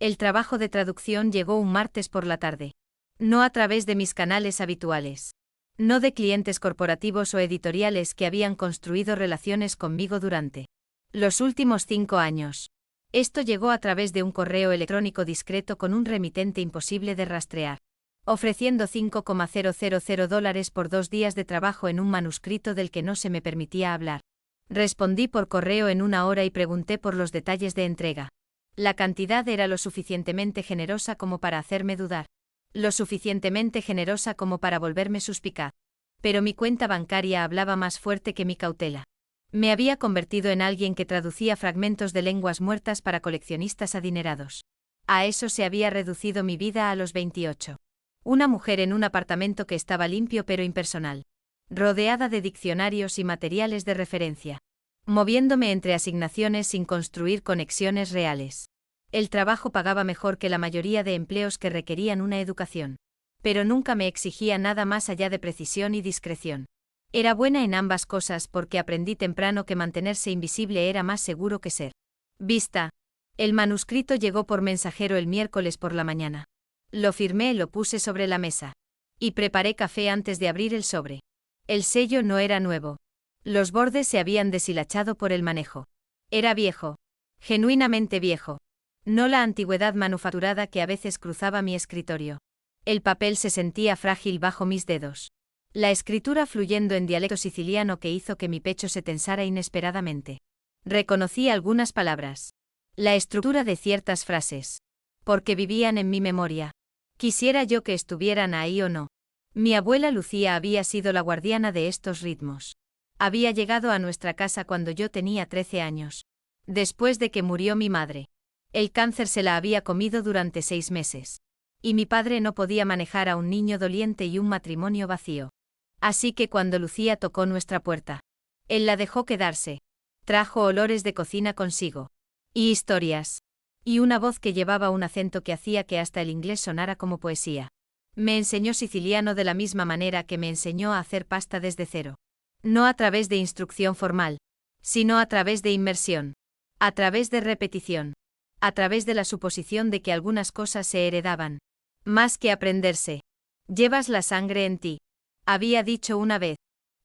El trabajo de traducción llegó un martes por la tarde. No a través de mis canales habituales. No de clientes corporativos o editoriales que habían construido relaciones conmigo durante los últimos 5 años. Esto llegó a través de un correo electrónico discreto con un remitente imposible de rastrear, ofreciendo $5,000 por 2 días de trabajo en un manuscrito del que no se me permitía hablar. Respondí por correo en 1 hora y pregunté por los detalles de entrega. La cantidad era lo suficientemente generosa como para hacerme dudar. Lo suficientemente generosa como para volverme suspicaz. Pero mi cuenta bancaria hablaba más fuerte que mi cautela. Me había convertido en alguien que traducía fragmentos de lenguas muertas para coleccionistas adinerados. A eso se había reducido mi vida a los 28. Una mujer en un apartamento que estaba limpio pero impersonal. Rodeada de diccionarios y materiales de referencia. Moviéndome entre asignaciones sin construir conexiones reales. El trabajo pagaba mejor que la mayoría de empleos que requerían una educación. Pero nunca me exigía nada más allá de precisión y discreción. Era buena en ambas cosas porque aprendí temprano que mantenerse invisible era más seguro que ser vista. El manuscrito llegó por mensajero el miércoles por la mañana. Lo firmé y lo puse sobre la mesa. Y preparé café antes de abrir el sobre. El sello no era nuevo. Los bordes se habían deshilachado por el manejo. Era viejo. Genuinamente viejo. No la antigüedad manufacturada que a veces cruzaba mi escritorio. El papel se sentía frágil bajo mis dedos. La escritura fluyendo en dialecto siciliano que hizo que mi pecho se tensara inesperadamente. Reconocí algunas palabras. La estructura de ciertas frases. Porque vivían en mi memoria. Quisiera yo que estuvieran ahí o no. Mi abuela Lucía había sido la guardiana de estos ritmos. Había llegado a nuestra casa cuando yo tenía 13 años. Después de que murió mi madre. El cáncer se la había comido durante 6 meses. Y mi padre no podía manejar a un niño doliente y un matrimonio vacío. Así que cuando Lucía tocó nuestra puerta, él la dejó quedarse. Trajo olores de cocina consigo. Y historias. Y una voz que llevaba un acento que hacía que hasta el inglés sonara como poesía. Me enseñó siciliano de la misma manera que me enseñó a hacer pasta desde cero. No a través de instrucción formal, sino a través de inmersión. A través de repetición. A través de la suposición de que algunas cosas se heredaban. Más que aprenderse. Llevas la sangre en ti. Había dicho una vez.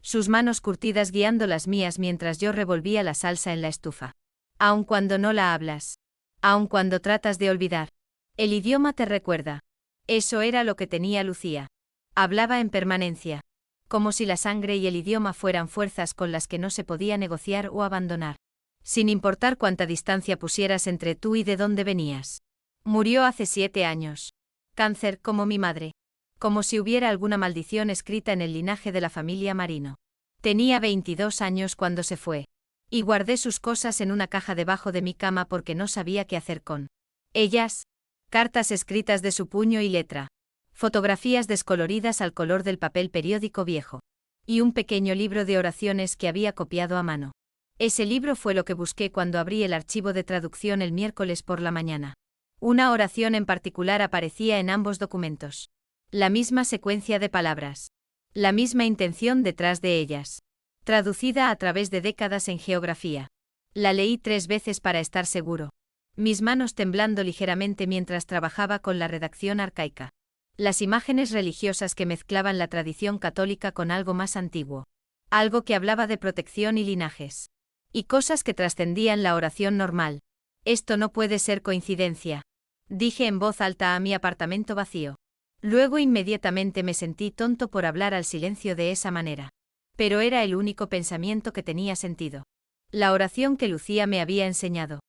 Sus manos curtidas guiando las mías mientras yo revolvía la salsa en la estufa. Aun cuando no la hablas. Aun cuando tratas de olvidar. El idioma te recuerda. Eso era lo que tenía Lucía. Hablaba en permanencia. Como si la sangre y el idioma fueran fuerzas con las que no se podía negociar o abandonar. Sin importar cuánta distancia pusieras entre tú y de dónde venías. Murió hace 7 años. Cáncer como mi madre. Como si hubiera alguna maldición escrita en el linaje de la familia Marino. Tenía 22 años cuando se fue. Y guardé sus cosas en una caja debajo de mi cama porque no sabía qué hacer con ellas. Cartas escritas de su puño y letra. Fotografías descoloridas al color del papel periódico viejo. Y un pequeño libro de oraciones que había copiado a mano. Ese libro fue lo que busqué cuando abrí el archivo de traducción el miércoles por la mañana. Una oración en particular aparecía en ambos documentos. La misma secuencia de palabras. La misma intención detrás de ellas. Traducida a través de décadas en geografía. La leí 3 veces para estar seguro. Mis manos temblando ligeramente mientras trabajaba con la redacción arcaica. Las imágenes religiosas que mezclaban la tradición católica con algo más antiguo. Algo que hablaba de protección y linajes. Y cosas que trascendían la oración normal. Esto no puede ser coincidencia. Dije en voz alta a mi apartamento vacío. Luego inmediatamente me sentí tonto por hablar al silencio de esa manera. Pero era el único pensamiento que tenía sentido. La oración que Lucía me había enseñado.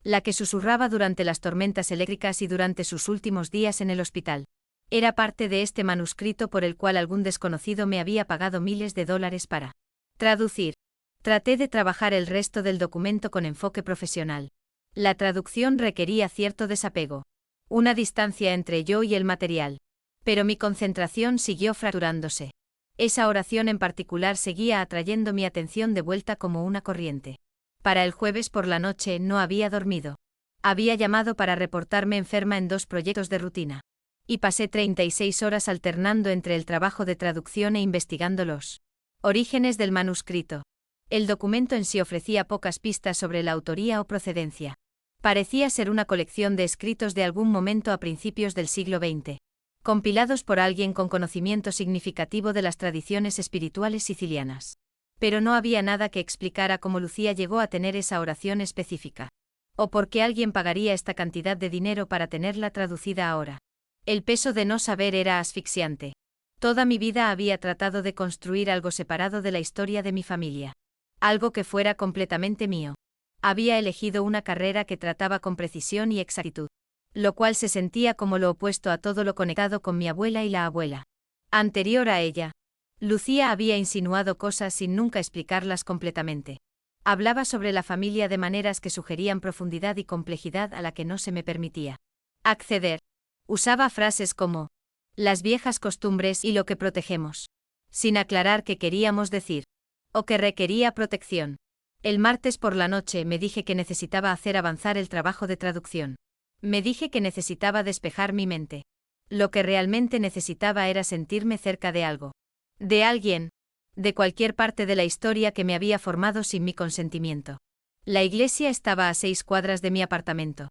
La que susurraba durante las tormentas eléctricas y durante sus últimos días en el hospital. Era parte de este manuscrito por el cual algún desconocido me había pagado miles de dólares para traducir. Traté de trabajar el resto del documento con enfoque profesional. La traducción requería cierto desapego. Una distancia entre yo y el material. Pero mi concentración siguió fracturándose. Esa oración en particular seguía atrayendo mi atención de vuelta como una corriente. Para el jueves por la noche no había dormido. Había llamado para reportarme enferma en 2 proyectos de rutina. Y pasé 36 horas alternando entre el trabajo de traducción e investigando los orígenes del manuscrito. El documento en sí ofrecía pocas pistas sobre la autoría o procedencia. Parecía ser una colección de escritos de algún momento a principios del siglo XX, compilados por alguien con conocimiento significativo de las tradiciones espirituales sicilianas. Pero no había nada que explicara cómo Lucía llegó a tener esa oración específica. O por qué alguien pagaría esta cantidad de dinero para tenerla traducida ahora. El peso de no saber era asfixiante. Toda mi vida había tratado de construir algo separado de la historia de mi familia. Algo que fuera completamente mío. Había elegido una carrera que trataba con precisión y exactitud, lo cual se sentía como lo opuesto a todo lo conectado con mi abuela y la abuela. Anterior a ella, Lucía había insinuado cosas sin nunca explicarlas completamente. Hablaba sobre la familia de maneras que sugerían profundidad y complejidad a la que no se me permitía acceder. Usaba frases como las viejas costumbres y lo que protegemos, sin aclarar qué queríamos decir, o que requería protección. El martes por la noche me dije que necesitaba hacer avanzar el trabajo de traducción. Me dije que necesitaba despejar mi mente. Lo que realmente necesitaba era sentirme cerca de algo. De alguien. De cualquier parte de la historia que me había formado sin mi consentimiento. La iglesia estaba a 6 cuadras de mi apartamento.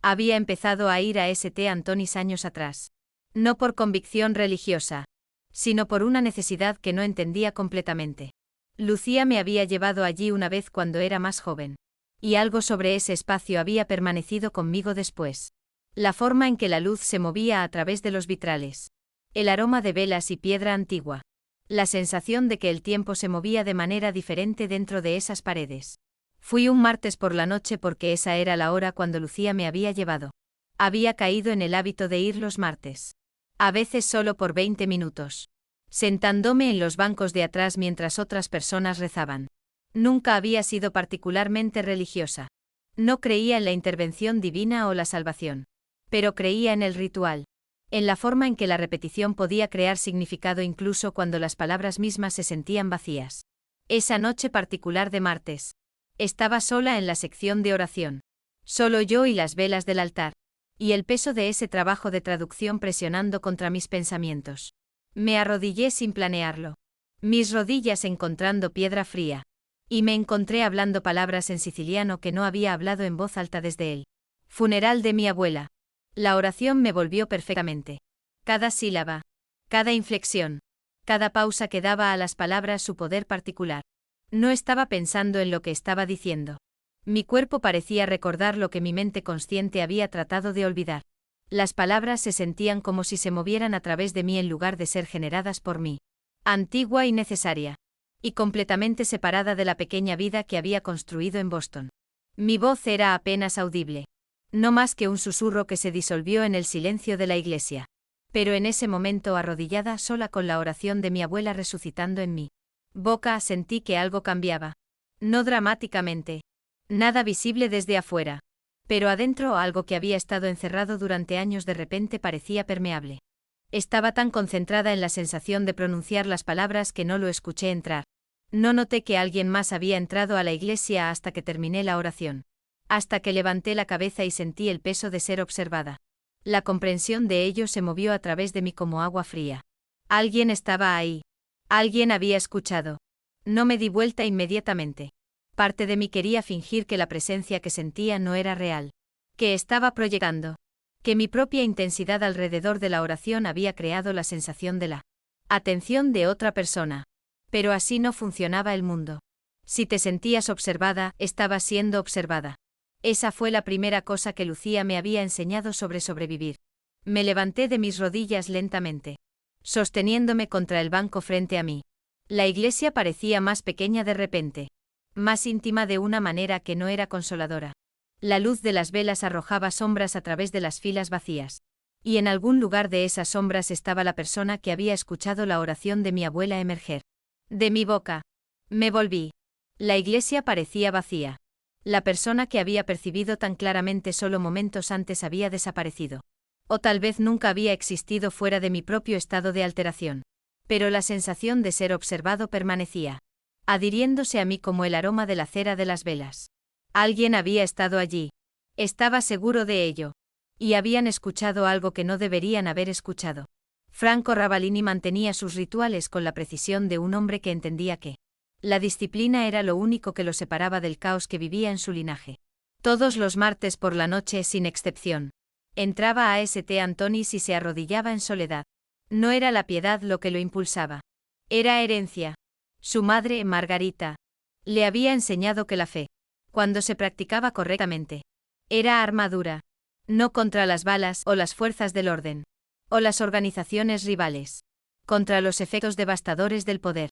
Había empezado a ir a St. Antonis años atrás. No por convicción religiosa, sino por una necesidad que no entendía completamente. Lucía me había llevado allí una vez cuando era más joven. Y algo sobre ese espacio había permanecido conmigo después. La forma en que la luz se movía a través de los vitrales. El aroma de velas y piedra antigua. La sensación de que el tiempo se movía de manera diferente dentro de esas paredes. Fui un martes por la noche porque esa era la hora cuando Lucía me había llevado. Había caído en el hábito de ir los martes. A veces solo por 20 minutos. Sentándome en los bancos de atrás mientras otras personas rezaban. Nunca había sido particularmente religiosa. No creía en la intervención divina o la salvación. Pero creía en el ritual. En la forma en que la repetición podía crear significado incluso cuando las palabras mismas se sentían vacías. Esa noche particular de martes. Estaba sola en la sección de oración. Solo yo y las velas del altar. Y el peso de ese trabajo de traducción presionando contra mis pensamientos. Me arrodillé sin planearlo. Mis rodillas encontrando piedra fría. Y me encontré hablando palabras en siciliano que no había hablado en voz alta desde el funeral de mi abuela. La oración me volvió perfectamente. Cada sílaba, cada inflexión, cada pausa que daba a las palabras su poder particular. No estaba pensando en lo que estaba diciendo. Mi cuerpo parecía recordar lo que mi mente consciente había tratado de olvidar. Las palabras se sentían como si se movieran a través de mí en lugar de ser generadas por mí. Antigua y necesaria. Y completamente separada de la pequeña vida que había construido en Boston. Mi voz era apenas audible. No más que un susurro que se disolvió en el silencio de la iglesia. Pero en ese momento arrodillada sola con la oración de mi abuela resucitando en mi boca sentí que algo cambiaba. No dramáticamente. Nada visible desde afuera. Pero adentro algo que había estado encerrado durante años de repente parecía permeable. Estaba tan concentrada en la sensación de pronunciar las palabras que no lo escuché entrar. No noté que alguien más había entrado a la iglesia hasta que terminé la oración. Hasta que levanté la cabeza y sentí el peso de ser observada. La comprensión de ello se movió a través de mí como agua fría. Alguien estaba ahí. Alguien había escuchado. No me di vuelta inmediatamente. Parte de mí quería fingir que la presencia que sentía no era real. Que estaba proyectando. Que mi propia intensidad alrededor de la oración había creado la sensación de la atención de otra persona. Pero así no funcionaba el mundo. Si te sentías observada, estabas siendo observada. Esa fue la primera cosa que Lucía me había enseñado sobre sobrevivir. Me levanté de mis rodillas lentamente, sosteniéndome contra el banco frente a mí. La iglesia parecía más pequeña de repente. Más íntima de una manera que no era consoladora. La luz de las velas arrojaba sombras a través de las filas vacías. Y en algún lugar de esas sombras estaba la persona que había escuchado la oración de mi abuela emerger. De mi boca. Me volví. La iglesia parecía vacía. La persona que había percibido tan claramente solo momentos antes había desaparecido. O tal vez nunca había existido fuera de mi propio estado de alteración. Pero la sensación de ser observado permanecía, adhiriéndose a mí como el aroma de la cera de las velas. Alguien había estado allí. Estaba seguro de ello. Y habían escuchado algo que no deberían haber escuchado. Franco Ravalini mantenía sus rituales con la precisión de un hombre que entendía que la disciplina era lo único que lo separaba del caos que vivía en su linaje. Todos los martes por la noche sin excepción. Entraba a St. Antonis y se arrodillaba en soledad. No era la piedad lo que lo impulsaba. Era herencia. Su madre, Margarita, le había enseñado que la fe, cuando se practicaba correctamente, era armadura. No contra las balas o las fuerzas del orden, o las organizaciones rivales. Contra los efectos devastadores del poder.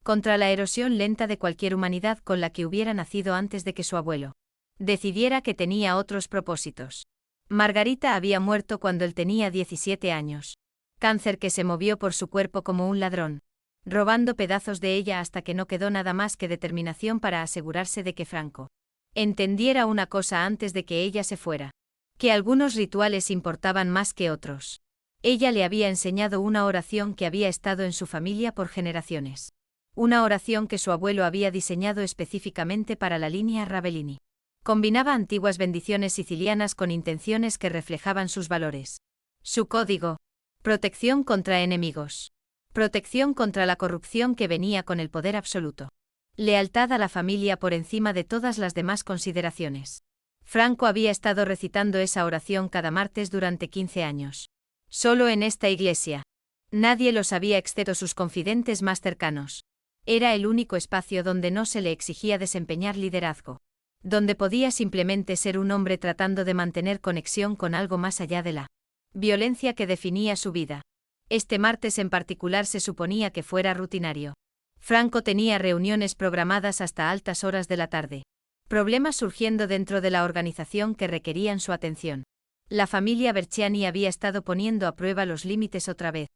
Contra la erosión lenta de cualquier humanidad con la que hubiera nacido antes de que su abuelo decidiera que tenía otros propósitos. Margarita había muerto cuando él tenía 17 años. Cáncer que se movió por su cuerpo como un ladrón, robando pedazos de ella hasta que no quedó nada más que determinación para asegurarse de que Franco entendiera una cosa antes de que ella se fuera. Que algunos rituales importaban más que otros. Ella le había enseñado una oración que había estado en su familia por generaciones. Una oración que su abuelo había diseñado específicamente para la línea Ravellini. Combinaba antiguas bendiciones sicilianas con intenciones que reflejaban sus valores. Su código: protección contra enemigos. Protección contra la corrupción que venía con el poder absoluto. Lealtad a la familia por encima de todas las demás consideraciones. Franco había estado recitando esa oración cada martes durante 15 años. Solo en esta iglesia. Nadie lo sabía excepto sus confidentes más cercanos. Era el único espacio donde no se le exigía desempeñar liderazgo. Donde podía simplemente ser un hombre tratando de mantener conexión con algo más allá de la violencia que definía su vida. Este martes en particular se suponía que fuera rutinario. Franco tenía reuniones programadas hasta altas horas de la tarde. Problemas surgiendo dentro de la organización que requerían su atención. La familia Berciani había estado poniendo a prueba los límites otra vez,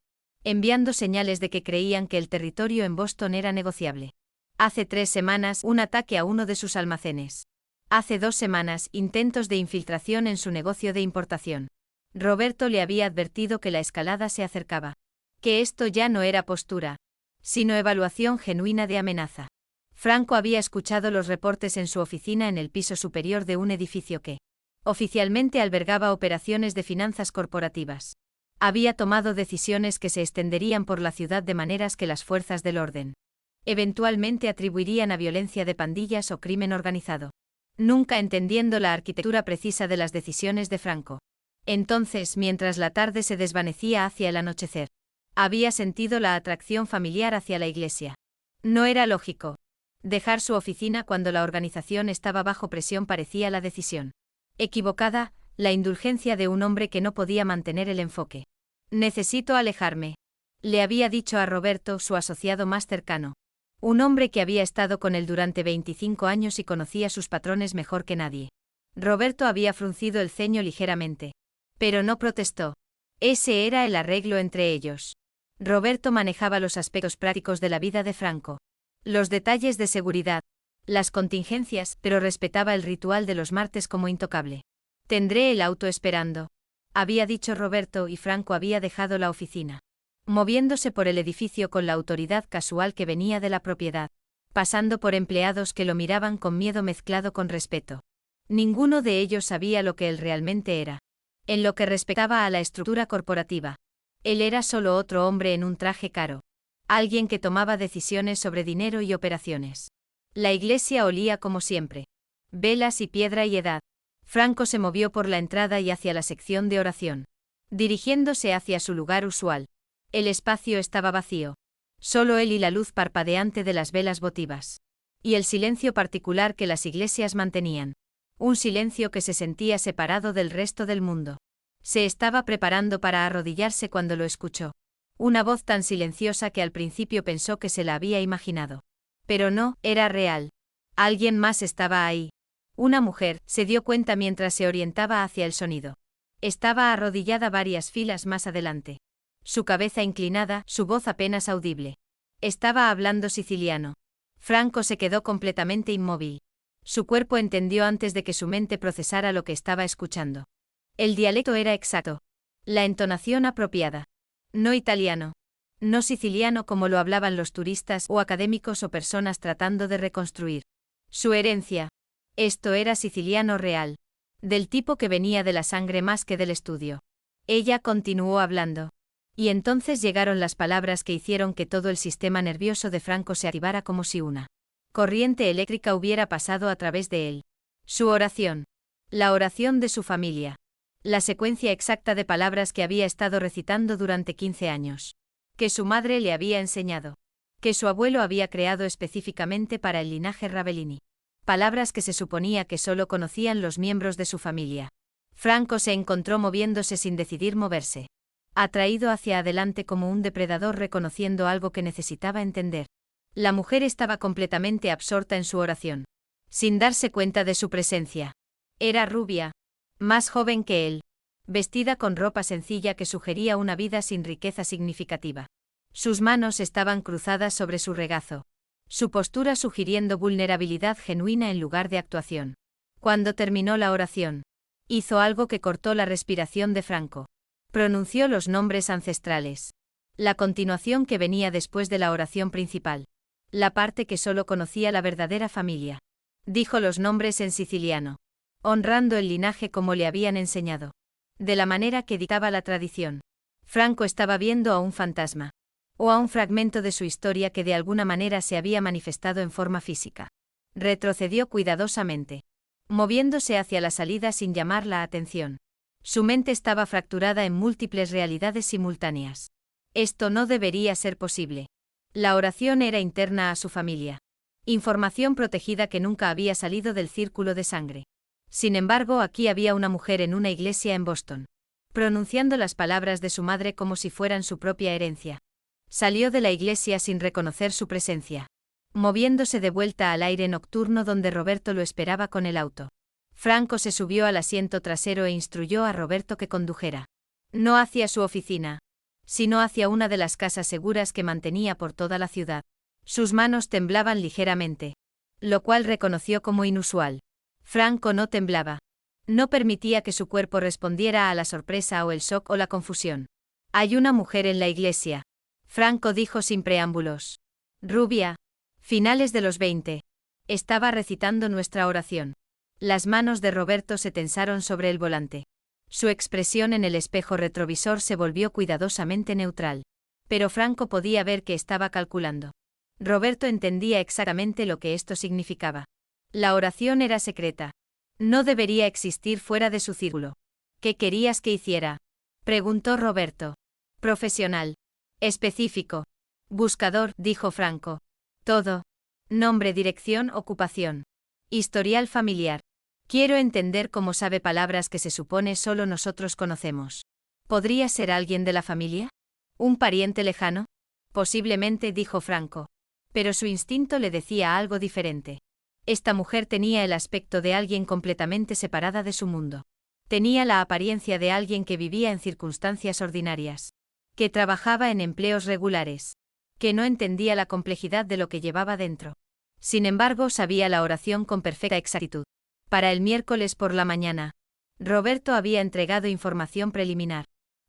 enviando señales de que creían que el territorio en Boston era negociable. Hace 3 semanas, un ataque a uno de sus almacenes. Hace 2 semanas, intentos de infiltración en su negocio de importación. Roberto le había advertido que la escalada se acercaba. Que esto ya no era postura, sino evaluación genuina de amenaza. Franco había escuchado los reportes en su oficina en el piso superior de un edificio que oficialmente albergaba operaciones de finanzas corporativas. Había tomado decisiones que se extenderían por la ciudad de maneras que las fuerzas del orden eventualmente atribuirían a violencia de pandillas o crimen organizado. Nunca entendiendo la arquitectura precisa de las decisiones de Franco. Entonces, mientras la tarde se desvanecía hacia el anochecer, había sentido la atracción familiar hacia la iglesia. No era lógico. Dejar su oficina cuando la organización estaba bajo presión parecía la decisión equivocada, la indulgencia de un hombre que no podía mantener el enfoque. Necesito alejarme, le había dicho a Roberto, su asociado más cercano. Un hombre que había estado con él durante 25 años y conocía sus patrones mejor que nadie. Roberto había fruncido el ceño ligeramente. Pero no protestó. Ese era el arreglo entre ellos. Roberto manejaba los aspectos prácticos de la vida de Franco. Los detalles de seguridad. Las contingencias, pero respetaba el ritual de los martes como intocable. Tendré el auto esperando, había dicho Roberto, y Franco había dejado la oficina, moviéndose por el edificio con la autoridad casual que venía de la propiedad, pasando por empleados que lo miraban con miedo mezclado con respeto. Ninguno de ellos sabía lo que él realmente era. En lo que respectaba a la estructura corporativa, él era solo otro hombre en un traje caro. Alguien que tomaba decisiones sobre dinero y operaciones. La iglesia olía como siempre. Velas y piedra y edad. Franco se movió por la entrada y hacia la sección de oración, dirigiéndose hacia su lugar usual. El espacio estaba vacío. Solo él y la luz parpadeante de las velas votivas. Y el silencio particular que las iglesias mantenían. Un silencio que se sentía separado del resto del mundo. Se estaba preparando para arrodillarse cuando lo escuchó. Una voz tan silenciosa que al principio pensó que se la había imaginado. Pero no, era real. Alguien más estaba ahí. Una mujer, se dio cuenta mientras se orientaba hacia el sonido. Estaba arrodillada varias filas más adelante. Su cabeza inclinada, su voz apenas audible. Estaba hablando siciliano. Franco se quedó completamente inmóvil. Su cuerpo entendió antes de que su mente procesara lo que estaba escuchando. El dialecto era exacto. La entonación apropiada. No italiano. No siciliano como lo hablaban los turistas o académicos o personas tratando de reconstruir su herencia. Esto era siciliano real. Del tipo que venía de la sangre más que del estudio. Ella continuó hablando. Y entonces llegaron las palabras que hicieron que todo el sistema nervioso de Franco se activara como si una corriente eléctrica hubiera pasado a través de él. Su oración. La oración de su familia. La secuencia exacta de palabras que había estado recitando durante 15 años. Que su madre le había enseñado. Que su abuelo había creado específicamente para el linaje Ravellini. Palabras que se suponía que solo conocían los miembros de su familia. Franco se encontró moviéndose sin decidir moverse. Atraído hacia adelante como un depredador reconociendo algo que necesitaba entender. La mujer estaba completamente absorta en su oración. Sin darse cuenta de su presencia. Era rubia. Más joven que él. Vestida con ropa sencilla que sugería una vida sin riqueza significativa. Sus manos estaban cruzadas sobre su regazo. Su postura sugiriendo vulnerabilidad genuina en lugar de actuación. Cuando terminó la oración, hizo algo que cortó la respiración de Franco. Pronunció los nombres ancestrales. La continuación que venía después de la oración principal. La parte que solo conocía la verdadera familia. Dijo los nombres en siciliano. Honrando el linaje como le habían enseñado. De la manera que dictaba la tradición. Franco estaba viendo a un fantasma. O a un fragmento de su historia que de alguna manera se había manifestado en forma física. Retrocedió cuidadosamente. Moviéndose hacia la salida sin llamar la atención. Su mente estaba fracturada en múltiples realidades simultáneas. Esto no debería ser posible. La oración era interna a su familia. Información protegida que nunca había salido del círculo de sangre. Sin embargo, aquí había una mujer en una iglesia en Boston. Pronunciando las palabras de su madre como si fueran su propia herencia. Salió de la iglesia sin reconocer su presencia. Moviéndose de vuelta al aire nocturno donde Roberto lo esperaba con el auto. Franco se subió al asiento trasero e instruyó a Roberto que condujera. No hacia su oficina, sino hacia una de las casas seguras que mantenía por toda la ciudad. Sus manos temblaban ligeramente, lo cual reconoció como inusual. Franco no temblaba. No permitía que su cuerpo respondiera a la sorpresa o el shock o la confusión. Hay una mujer en la iglesia. Franco dijo sin preámbulos. Rubia. Finales de los 20. Estaba recitando nuestra oración. Las manos de Roberto se tensaron sobre el volante. Su expresión en el espejo retrovisor se volvió cuidadosamente neutral. Pero Franco podía ver que estaba calculando. Roberto entendía exactamente lo que esto significaba. La oración era secreta. No debería existir fuera de su círculo. ¿Qué querías que hiciera? Preguntó Roberto. Profesional. Específico. Buscador, dijo Franco. Todo. Nombre, dirección, ocupación. Historial familiar. Quiero entender cómo sabe palabras que se supone solo nosotros conocemos. ¿Podría ser alguien de la familia? ¿Un pariente lejano? Posiblemente, dijo Franco. Pero su instinto le decía algo diferente. Esta mujer tenía el aspecto de alguien completamente separada de su mundo. Tenía la apariencia de alguien que vivía en circunstancias ordinarias. Que trabajaba en empleos regulares. Que no entendía la complejidad de lo que llevaba dentro. Sin embargo, sabía la oración con perfecta exactitud. Para el miércoles por la mañana, Roberto había entregado información preliminar.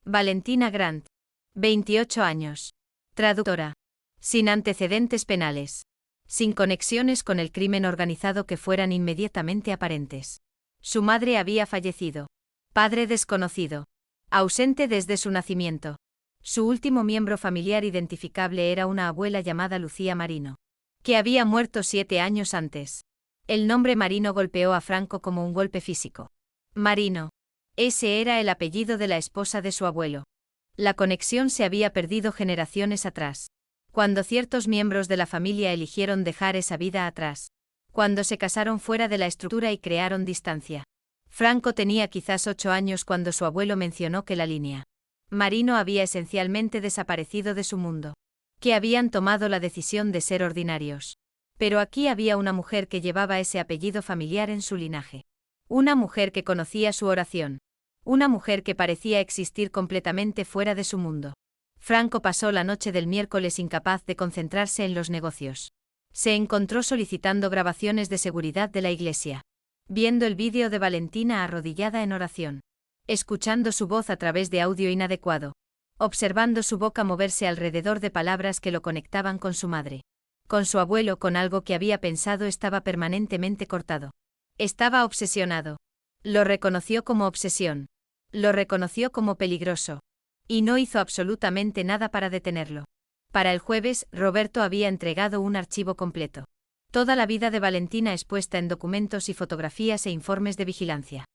Valentina Grant. 28 años. Traductora. Sin antecedentes penales. Sin conexiones con el crimen organizado que fueran inmediatamente aparentes. Su madre había fallecido. Padre desconocido. Ausente desde su nacimiento. Su último miembro familiar identificable era una abuela llamada Lucía Marino, que había muerto 7 años antes. El nombre Marino golpeó a Franco como un golpe físico. Marino. Ese era el apellido de la esposa de su abuelo. La conexión se había perdido generaciones atrás. Cuando ciertos miembros de la familia eligieron dejar esa vida atrás. Cuando se casaron fuera de la estructura y crearon distancia. Franco tenía quizás 8 años cuando su abuelo mencionó que la línea Marino había esencialmente desaparecido de su mundo. Que habían tomado la decisión de ser ordinarios. Pero aquí había una mujer que llevaba ese apellido familiar en su linaje. Una mujer que conocía su oración. Una mujer que parecía existir completamente fuera de su mundo. Franco pasó la noche del miércoles incapaz de concentrarse en los negocios. Se encontró solicitando grabaciones de seguridad de la iglesia. Viendo el vídeo de Valentina arrodillada en oración. Escuchando su voz a través de audio inadecuado. Observando su boca moverse alrededor de palabras que lo conectaban con su madre. Con su abuelo, con algo que había pensado estaba permanentemente cortado. Estaba obsesionado. Lo reconoció como obsesión. Lo reconoció como peligroso. Y no hizo absolutamente nada para detenerlo. Para el jueves, Roberto había entregado un archivo completo. Toda la vida de Valentina expuesta en documentos y fotografías e informes de vigilancia.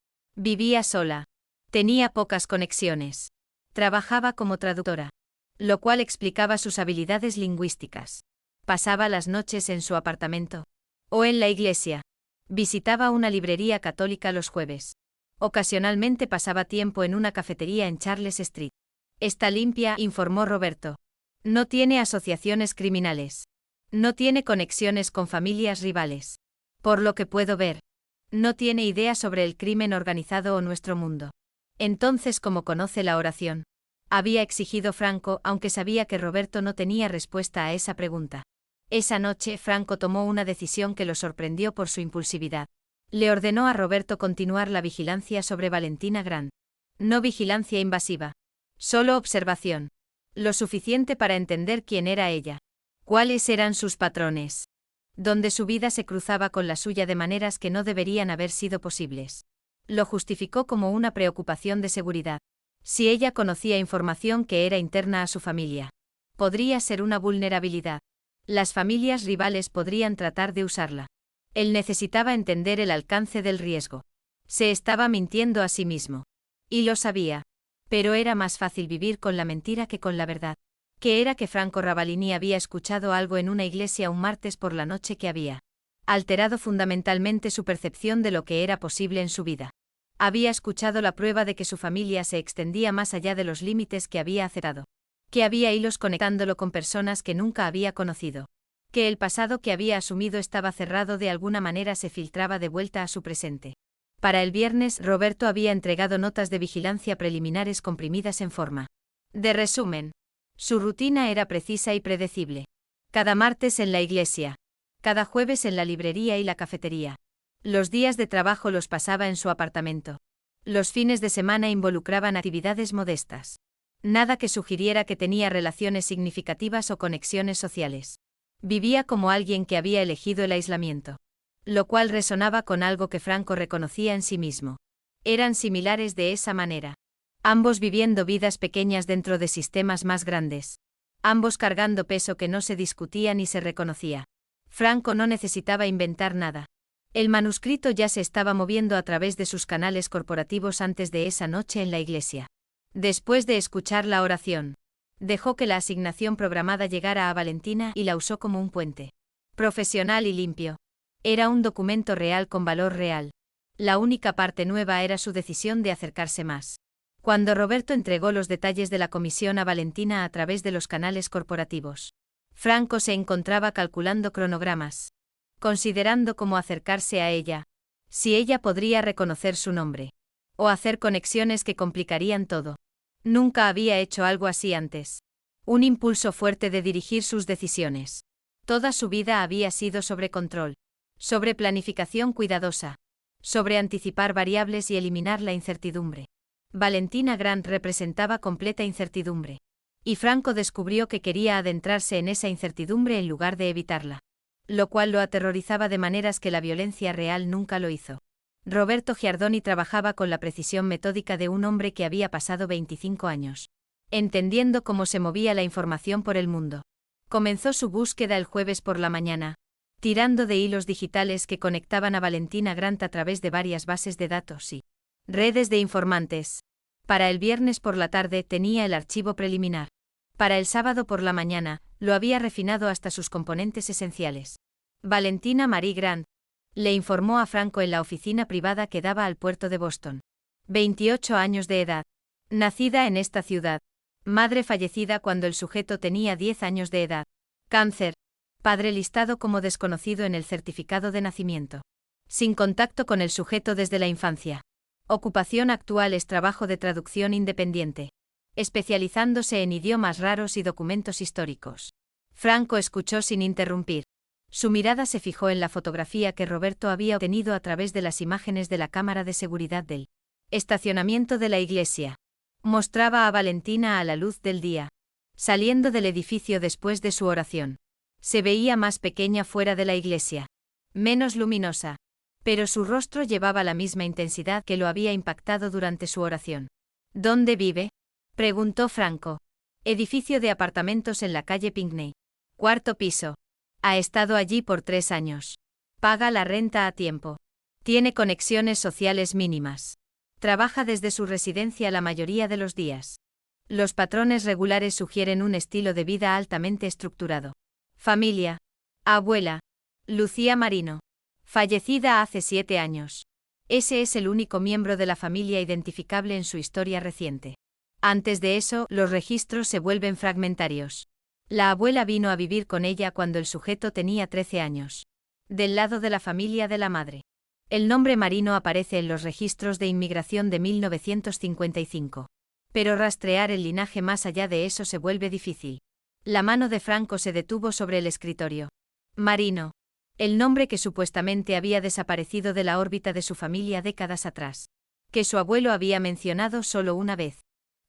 Vivía sola. Tenía pocas conexiones. Trabajaba como traductora, lo cual explicaba sus habilidades lingüísticas. Pasaba las noches en su apartamento. O en la iglesia. Visitaba una librería católica los jueves. Ocasionalmente pasaba tiempo en una cafetería en Charles Street. Está limpia, informó Roberto. No tiene asociaciones criminales. No tiene conexiones con familias rivales. Por lo que puedo ver, no tiene idea sobre el crimen organizado o nuestro mundo. Entonces, ¿cómo conoce la oración? Había exigido Franco, aunque sabía que Roberto no tenía respuesta a esa pregunta. Esa noche, Franco tomó una decisión que lo sorprendió por su impulsividad. Le ordenó a Roberto continuar la vigilancia sobre Valentina Grant. No vigilancia invasiva. Solo observación. Lo suficiente para entender quién era ella. Cuáles eran sus patrones. Donde su vida se cruzaba con la suya de maneras que no deberían haber sido posibles. Lo justificó como una preocupación de seguridad. Si ella conocía información que era interna a su familia, podría ser una vulnerabilidad. Las familias rivales podrían tratar de usarla. Él necesitaba entender el alcance del riesgo. Se estaba mintiendo a sí mismo. Y lo sabía. Pero era más fácil vivir con la mentira que con la verdad. Que era que Franco Ravalini había escuchado algo en una iglesia un martes por la noche que había alterado fundamentalmente su percepción de lo que era posible en su vida. Había escuchado la prueba de que su familia se extendía más allá de los límites que había aceptado. Que había hilos conectándolo con personas que nunca había conocido. Que el pasado que había asumido estaba cerrado de alguna manera se filtraba de vuelta a su presente. Para el viernes, Roberto había entregado notas de vigilancia preliminares comprimidas en forma de resumen. Su rutina era precisa y predecible. Cada martes en la iglesia. Cada jueves en la librería y la cafetería. Los días de trabajo los pasaba en su apartamento. Los fines de semana involucraban actividades modestas. Nada que sugiriera que tenía relaciones significativas o conexiones sociales. Vivía como alguien que había elegido el aislamiento. Lo cual resonaba con algo que Franco reconocía en sí mismo. Eran similares de esa manera. Ambos viviendo vidas pequeñas dentro de sistemas más grandes. Ambos cargando peso que no se discutía ni se reconocía. Franco no necesitaba inventar nada. El manuscrito ya se estaba moviendo a través de sus canales corporativos antes de esa noche en la iglesia. Después de escuchar la oración, dejó que la asignación programada llegara a Valentina y la usó como un puente. Profesional y limpio. Era un documento real con valor real. La única parte nueva era su decisión de acercarse más. Cuando Roberto entregó los detalles de la comisión a Valentina a través de los canales corporativos, Franco se encontraba calculando cronogramas. Considerando cómo acercarse a ella. Si ella podría reconocer su nombre. O hacer conexiones que complicarían todo. Nunca había hecho algo así antes. Un impulso fuerte de dirigir sus decisiones. Toda su vida había sido sobre control. Sobre planificación cuidadosa. Sobre anticipar variables y eliminar la incertidumbre. Valentina Grant representaba completa incertidumbre. Y Franco descubrió que quería adentrarse en esa incertidumbre en lugar de evitarla. Lo cual lo aterrorizaba de maneras que la violencia real nunca lo hizo. Roberto Giardoni trabajaba con la precisión metódica de un hombre que había pasado 25 años. Entendiendo cómo se movía la información por el mundo. Comenzó su búsqueda el jueves por la mañana. Tirando de hilos digitales que conectaban a Valentina Grant a través de varias bases de datos y redes de informantes. Para el viernes por la tarde tenía el archivo preliminar. Para el sábado por la mañana, lo había refinado hasta sus componentes esenciales. Valentina Marie Grant, le informó a Franco en la oficina privada que daba al puerto de Boston. 28 años de edad. Nacida en esta ciudad. Madre fallecida cuando el sujeto tenía 10 años de edad. Cáncer. Padre listado como desconocido en el certificado de nacimiento. Sin contacto con el sujeto desde la infancia. Ocupación actual es trabajo de traducción independiente. Especializándose en idiomas raros y documentos históricos. Franco escuchó sin interrumpir. Su mirada se fijó en la fotografía que Roberto había obtenido a través de las imágenes de la cámara de seguridad del estacionamiento de la iglesia. Mostraba a Valentina a la luz del día. Saliendo del edificio después de su oración. Se veía más pequeña fuera de la iglesia. Menos luminosa. Pero su rostro llevaba la misma intensidad que lo había impactado durante su oración. ¿Dónde vive?, preguntó Franco. Edificio de apartamentos en la calle Pinckney. 4º piso. Ha estado allí por 3 años. Paga la renta a tiempo. Tiene conexiones sociales mínimas. Trabaja desde su residencia la mayoría de los días. Los patrones regulares sugieren un estilo de vida altamente estructurado. Familia. Abuela. Lucía Marino. Fallecida hace 7 años. Ese es el único miembro de la familia identificable en su historia reciente. Antes de eso, los registros se vuelven fragmentarios. La abuela vino a vivir con ella cuando el sujeto tenía 13 años. Del lado de la familia de la madre. El nombre Marino aparece en los registros de inmigración de 1955. Pero rastrear el linaje más allá de eso se vuelve difícil. La mano de Franco se detuvo sobre el escritorio. Marino. El nombre que supuestamente había desaparecido de la órbita de su familia décadas atrás. Que su abuelo había mencionado solo una vez.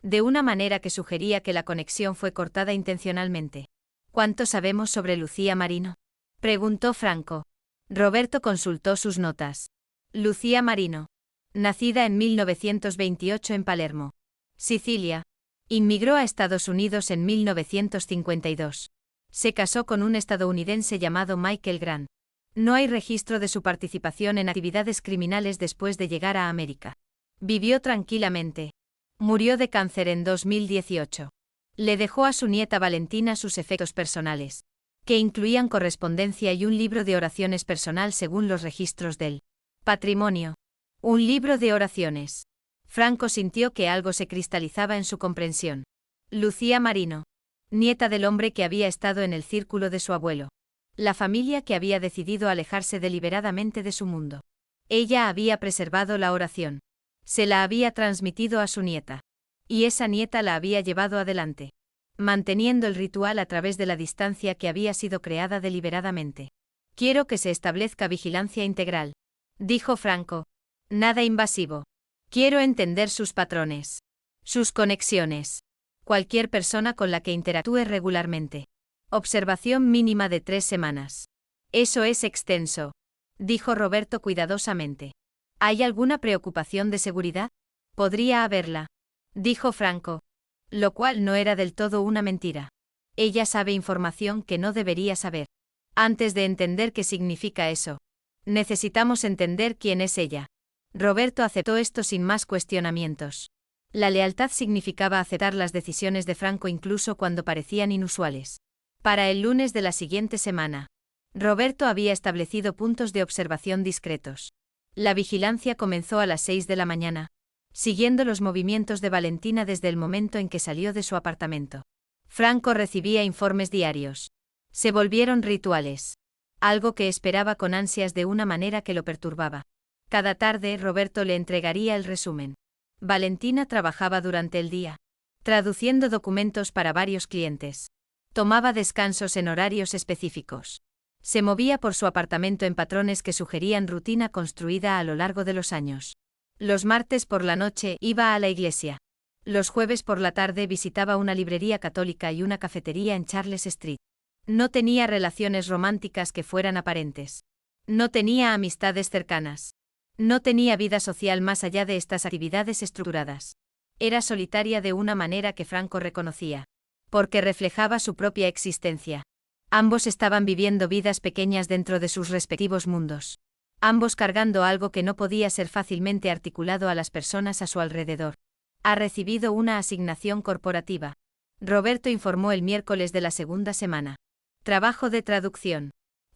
De una manera que sugería que la conexión fue cortada intencionalmente. ¿Cuánto sabemos sobre Lucía Marino? Preguntó Franco. Roberto consultó sus notas. Lucía Marino. Nacida en 1928 en Palermo, Sicilia. Inmigró a Estados Unidos en 1952. Se casó con un estadounidense llamado Michael Grant. No hay registro de su participación en actividades criminales después de llegar a América. Vivió tranquilamente. Murió de cáncer en 2018. Le dejó a su nieta Valentina sus efectos personales, que incluían correspondencia y un libro de oraciones personal según los registros del patrimonio. Un libro de oraciones. Franco sintió que algo se cristalizaba en su comprensión. Lucía Marino. Nieta del hombre que había estado en el círculo de su abuelo. La familia que había decidido alejarse deliberadamente de su mundo. Ella había preservado la oración. Se la había transmitido a su nieta. Y esa nieta la había llevado adelante. Manteniendo el ritual a través de la distancia que había sido creada deliberadamente. Quiero que se establezca vigilancia integral. Dijo Franco. Nada invasivo. Quiero entender sus patrones. Sus conexiones. Cualquier persona con la que interactúe regularmente. Observación mínima de 3 semanas. Eso es extenso. Dijo Roberto cuidadosamente. ¿Hay alguna preocupación de seguridad? Podría haberla. Dijo Franco. Lo cual no era del todo una mentira. Ella sabe información que no debería saber. Antes de entender qué significa eso, necesitamos entender quién es ella. Roberto aceptó esto sin más cuestionamientos. La lealtad significaba aceptar las decisiones de Franco incluso cuando parecían inusuales. Para el lunes de la siguiente semana, Roberto había establecido puntos de observación discretos. La vigilancia comenzó a las 6 de la mañana, siguiendo los movimientos de Valentina desde el momento en que salió de su apartamento. Franco recibía informes diarios. Se volvieron rituales. Algo que esperaba con ansias de una manera que lo perturbaba. Cada tarde Roberto le entregaría el resumen. Valentina trabajaba durante el día, traduciendo documentos para varios clientes. Tomaba descansos en horarios específicos. Se movía por su apartamento en patrones que sugerían rutina construida a lo largo de los años. Los martes por la noche iba a la iglesia. Los jueves por la tarde visitaba una librería católica y una cafetería en Charles Street. No tenía relaciones románticas que fueran aparentes. No tenía amistades cercanas. No tenía vida social más allá de estas actividades estructuradas. Era solitaria de una manera que Franco reconocía. Porque reflejaba su propia existencia. Ambos estaban viviendo vidas pequeñas dentro de sus respectivos mundos. Ambos cargando algo que no podía ser fácilmente articulado a las personas a su alrededor. Ha recibido una asignación corporativa. Roberto informó el miércoles de la segunda semana. Trabajo de traducción.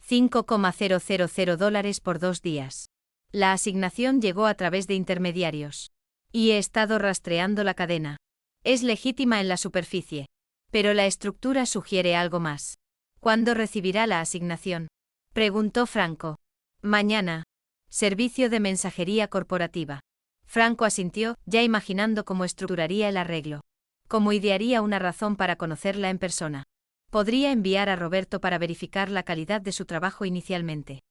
$5,000 por 2 días. La asignación llegó a través de intermediarios. Y he estado rastreando la cadena. Es legítima en la superficie. Pero la estructura sugiere algo más. ¿Cuándo recibirá la asignación? Preguntó Franco. Mañana. Servicio de mensajería corporativa. Franco asintió, ya imaginando cómo estructuraría el arreglo. Cómo idearía una razón para conocerla en persona. Podría enviar a Roberto para verificar la calidad de su trabajo inicialmente.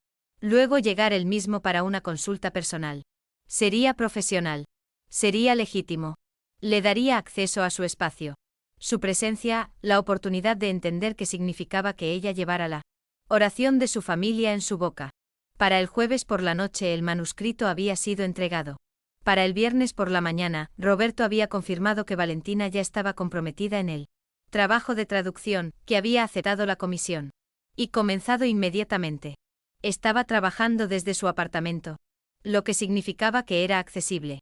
Luego llegar él mismo para una consulta personal. Sería profesional. Sería legítimo. Le daría acceso a su espacio. Su presencia, la oportunidad de entender qué significaba que ella llevara la oración de su familia en su boca. Para el jueves por la noche el manuscrito había sido entregado. Para el viernes por la mañana, Roberto había confirmado que Valentina ya estaba comprometida en el trabajo de traducción, que había aceptado la comisión. Y comenzado inmediatamente. Estaba trabajando desde su apartamento. Lo que significaba que era accesible.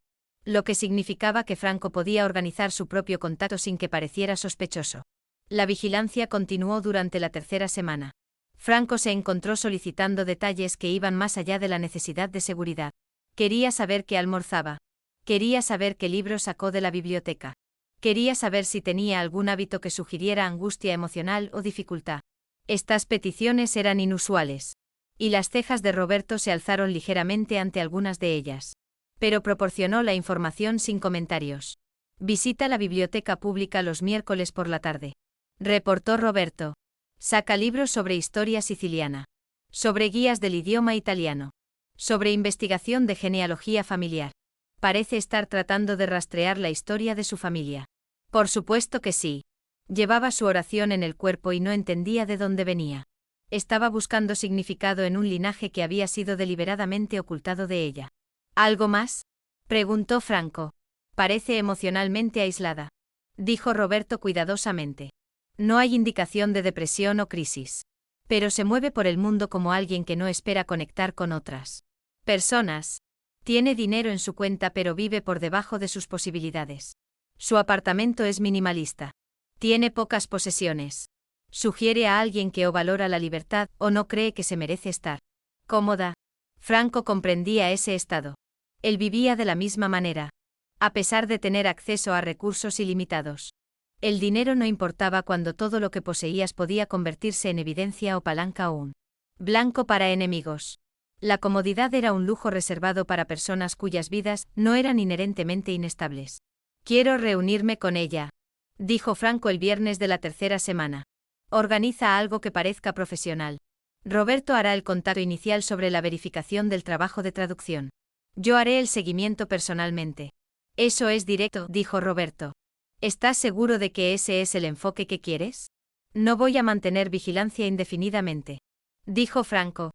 lo que significaba que Franco podía organizar su propio contacto sin que pareciera sospechoso. La vigilancia continuó durante la tercera semana. Franco se encontró solicitando detalles que iban más allá de la necesidad de seguridad. Quería saber qué almorzaba. Quería saber qué libros sacó de la biblioteca. Quería saber si tenía algún hábito que sugiriera angustia emocional o dificultad. Estas peticiones eran inusuales. Y las cejas de Roberto se alzaron ligeramente ante algunas de ellas. Pero proporcionó la información sin comentarios. Visita la biblioteca pública los miércoles por la tarde. Reportó Roberto. Saca libros sobre historia siciliana. Sobre guías del idioma italiano. Sobre investigación de genealogía familiar. Parece estar tratando de rastrear la historia de su familia. Por supuesto que sí. Llevaba su oración en el cuerpo y no entendía de dónde venía. Estaba buscando significado en un linaje que había sido deliberadamente ocultado de ella. ¿Algo más? Preguntó Franco. Parece emocionalmente aislada. Dijo Roberto cuidadosamente. No hay indicación de depresión o crisis. Pero se mueve por el mundo como alguien que no espera conectar con otras personas. Tiene dinero en su cuenta pero vive por debajo de sus posibilidades. Su apartamento es minimalista. Tiene pocas posesiones. Sugiere a alguien que o valora la libertad o no cree que se merece estar cómoda. Franco comprendía ese estado. Él vivía de la misma manera. A pesar de tener acceso a recursos ilimitados. El dinero no importaba cuando todo lo que poseías podía convertirse en evidencia o palanca o un blanco para enemigos. La comodidad era un lujo reservado para personas cuyas vidas no eran inherentemente inestables. Quiero reunirme con ella, dijo Franco el viernes de la tercera semana. Organiza algo que parezca profesional. Roberto hará el contacto inicial sobre la verificación del trabajo de traducción. Yo haré el seguimiento personalmente. Eso es directo, dijo Roberto. ¿Estás seguro de que ese es el enfoque que quieres? No voy a mantener vigilancia indefinidamente, dijo Franco.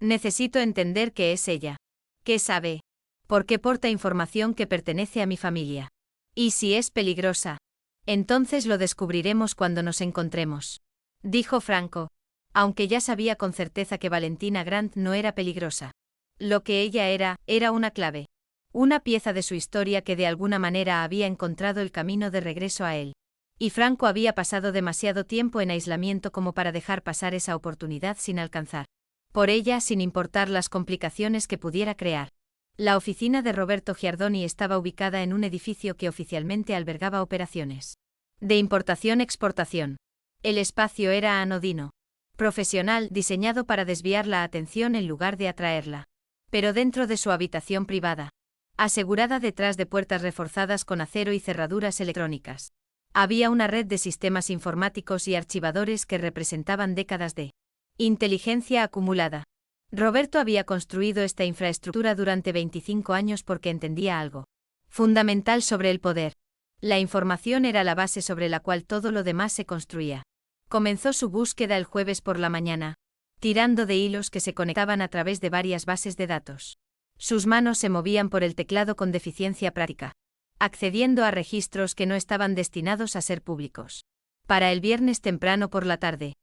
Necesito entender qué es ella. ¿Qué sabe? ¿Por qué porta información que pertenece a mi familia? ¿Y si es peligrosa? Entonces lo descubriremos cuando nos encontremos, dijo Franco, aunque ya sabía con certeza que Valentina Grant no era peligrosa. Lo que ella era una clave. Una pieza de su historia que de alguna manera había encontrado el camino de regreso a él. Y Franco había pasado demasiado tiempo en aislamiento como para dejar pasar esa oportunidad sin alcanzar por ella sin importar las complicaciones que pudiera crear. La oficina de Roberto Giardoni estaba ubicada en un edificio que oficialmente albergaba operaciones de importación-exportación. El espacio era anodino, profesional, diseñado para desviar la atención en lugar de atraerla. Pero dentro de su habitación privada, asegurada detrás de puertas reforzadas con acero y cerraduras electrónicas, había una red de sistemas informáticos y archivadores que representaban décadas de inteligencia acumulada. Roberto había construido esta infraestructura durante 25 años porque entendía algo fundamental sobre el poder. La información era la base sobre la cual todo lo demás se construía. Comenzó su búsqueda el jueves por la mañana, tirando de hilos que se conectaban a través de varias bases de datos. Sus manos se movían por el teclado con deficiencia práctica, accediendo a registros que no estaban destinados a ser públicos. Para el viernes temprano por la tarde,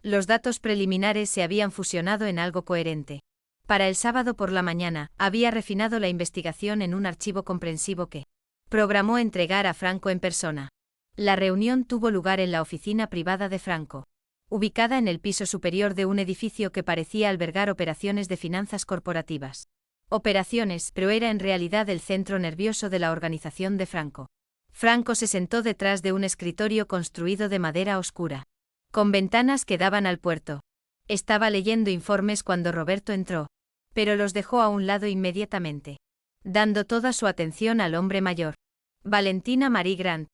los datos preliminares se habían fusionado en algo coherente. Para el sábado por la mañana, había refinado la investigación en un archivo comprensivo que programó entregar a Franco en persona. La reunión tuvo lugar en la oficina privada de Franco, ubicada en el piso superior de un edificio que parecía albergar operaciones de finanzas corporativas. Operaciones, pero era en realidad el centro nervioso de la organización de Franco. Franco se sentó detrás de un escritorio construido de madera oscura, con ventanas que daban al puerto. Estaba leyendo informes cuando Roberto entró, pero los dejó a un lado inmediatamente, dando toda su atención al hombre mayor. Valentina Marie Grant.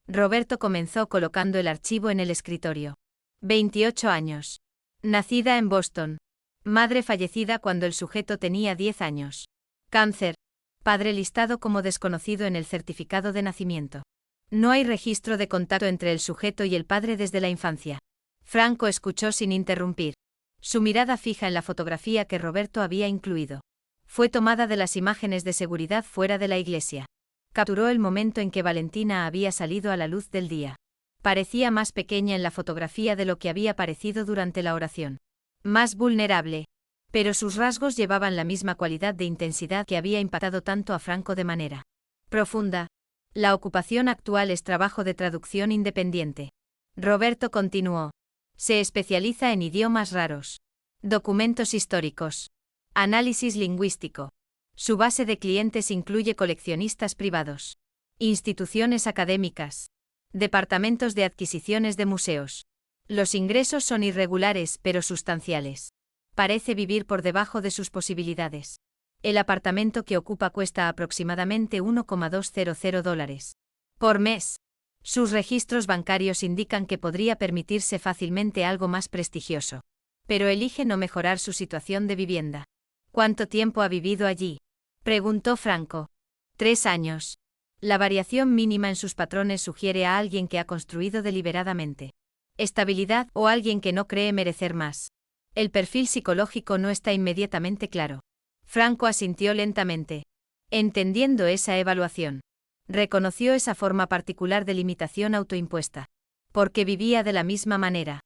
Roberto comenzó colocando el archivo en el escritorio. 28 años. Nacida en Boston. Madre fallecida cuando el sujeto tenía 10 años. Cáncer. Padre listado como desconocido en el certificado de nacimiento. No hay registro de contacto entre el sujeto y el padre desde la infancia. Franco escuchó sin interrumpir, su mirada fija en la fotografía que Roberto había incluido. Fue tomada de las imágenes de seguridad fuera de la iglesia. Capturó el momento en que Valentina había salido a la luz del día. Parecía más pequeña en la fotografía de lo que había parecido durante la oración. Más vulnerable. Pero sus rasgos llevaban la misma cualidad de intensidad que había impactado tanto a Franco de manera Profunda. La ocupación actual es trabajo de traducción independiente. Roberto continuó. Se especializa en idiomas raros. Documentos históricos. Análisis lingüístico. Su base de clientes incluye coleccionistas privados, instituciones académicas, departamentos de adquisiciones de museos. Los ingresos son irregulares pero sustanciales. Parece vivir por debajo de sus posibilidades. El apartamento que ocupa cuesta aproximadamente $1,200 por mes. Sus registros bancarios indican que podría permitirse fácilmente algo más prestigioso. Pero elige no mejorar su situación de vivienda. ¿Cuánto tiempo ha vivido allí?, preguntó Franco. 3 años. La variación mínima en sus patrones sugiere a alguien que ha construido deliberadamente estabilidad o alguien que no cree merecer más. El perfil psicológico no está inmediatamente claro. Franco asintió lentamente. Entendiendo esa evaluación, reconoció esa forma particular de limitación autoimpuesta. Porque vivía de la misma manera.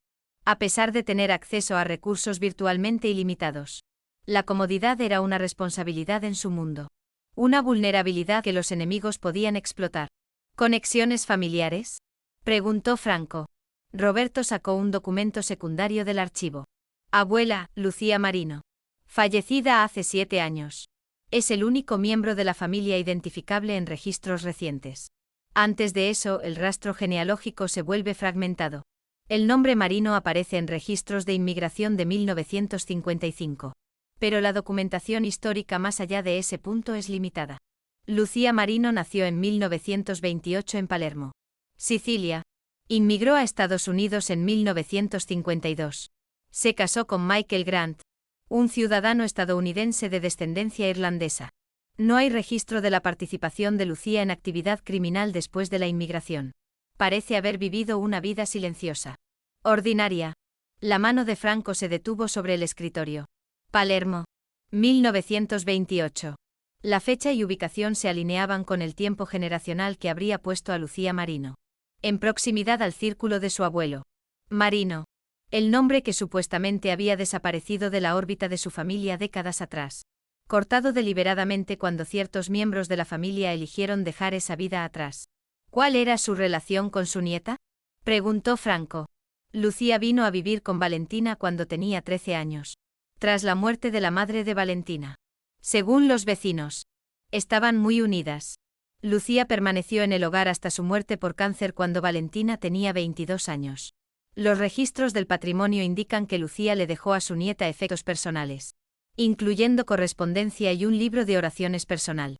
A pesar de tener acceso a recursos virtualmente ilimitados. La comodidad era una responsabilidad en su mundo. Una vulnerabilidad que los enemigos podían explotar. ¿Conexiones familiares?, preguntó Franco. Roberto sacó un documento secundario del archivo. Abuela, Lucía Marino. Fallecida hace 7 años. Es el único miembro de la familia identificable en registros recientes. Antes de eso, el rastro genealógico se vuelve fragmentado. El nombre Marino aparece en registros de inmigración de 1955. Pero la documentación histórica más allá de ese punto es limitada. Lucía Marino nació en 1928 en Palermo, Sicilia. Inmigró a Estados Unidos en 1952. Se casó con Michael Grant, un ciudadano estadounidense de descendencia irlandesa. No hay registro de la participación de Lucía en actividad criminal después de la inmigración. Parece haber vivido una vida silenciosa. Ordinaria. La mano de Franco se detuvo sobre el escritorio. Palermo. 1928. La fecha y ubicación se alineaban con el tiempo generacional que habría puesto a Lucía Marino. En proximidad al círculo de su abuelo. Marino. El nombre que supuestamente había desaparecido de la órbita de su familia décadas atrás. Cortado deliberadamente cuando ciertos miembros de la familia eligieron dejar esa vida atrás. ¿Cuál era su relación con su nieta?, preguntó Franco. Lucía vino a vivir con Valentina cuando tenía 13 años. Tras la muerte de la madre de Valentina. Según los vecinos, estaban muy unidas. Lucía permaneció en el hogar hasta su muerte por cáncer cuando Valentina tenía 22 años. Los registros del patrimonio indican que Lucía le dejó a su nieta efectos personales, incluyendo correspondencia y un libro de oraciones personal.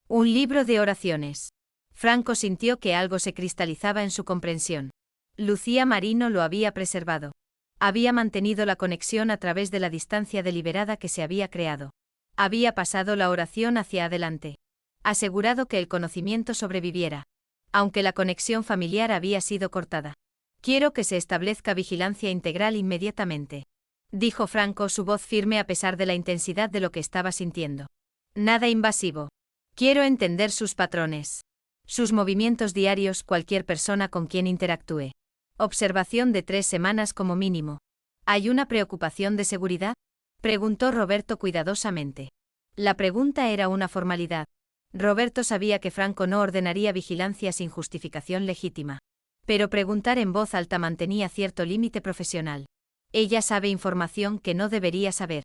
Un libro de oraciones. Franco sintió que algo se cristalizaba en su comprensión. Lucía Marino lo había preservado. Había mantenido la conexión a través de la distancia deliberada que se había creado. Había pasado la oración hacia adelante. Asegurado que el conocimiento sobreviviera. Aunque la conexión familiar había sido cortada. Quiero que se establezca vigilancia integral inmediatamente, dijo Franco, su voz firme a pesar de la intensidad de lo que estaba sintiendo. Nada invasivo. Quiero entender sus patrones. Sus movimientos diarios, cualquier persona con quien interactúe. Observación de 3 semanas como mínimo. ¿Hay una preocupación de seguridad?, preguntó Roberto cuidadosamente. La pregunta era una formalidad. Roberto sabía que Franco no ordenaría vigilancia sin justificación legítima. Pero preguntar en voz alta mantenía cierto límite profesional. Ella sabe información que no debería saber,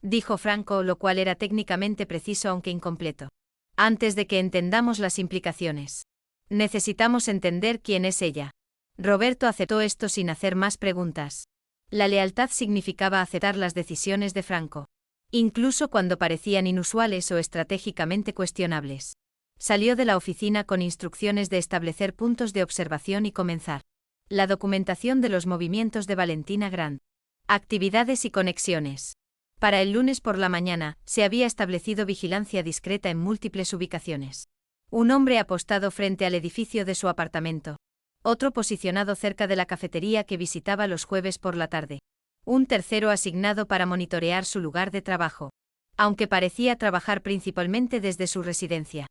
dijo Franco, lo cual era técnicamente preciso aunque incompleto. Antes de que entendamos las implicaciones, necesitamos entender quién es ella. Roberto aceptó esto sin hacer más preguntas. La lealtad significaba aceptar las decisiones de Franco, incluso cuando parecían inusuales o estratégicamente cuestionables. Salió de la oficina con instrucciones de establecer puntos de observación y comenzar la documentación de los movimientos de Valentina Grant. Actividades y conexiones. Para el lunes por la mañana, se había establecido vigilancia discreta en múltiples ubicaciones. Un hombre apostado frente al edificio de su apartamento. Otro posicionado cerca de la cafetería que visitaba los jueves por la tarde. Un tercero asignado para monitorear su lugar de trabajo. Aunque parecía trabajar principalmente desde su residencia.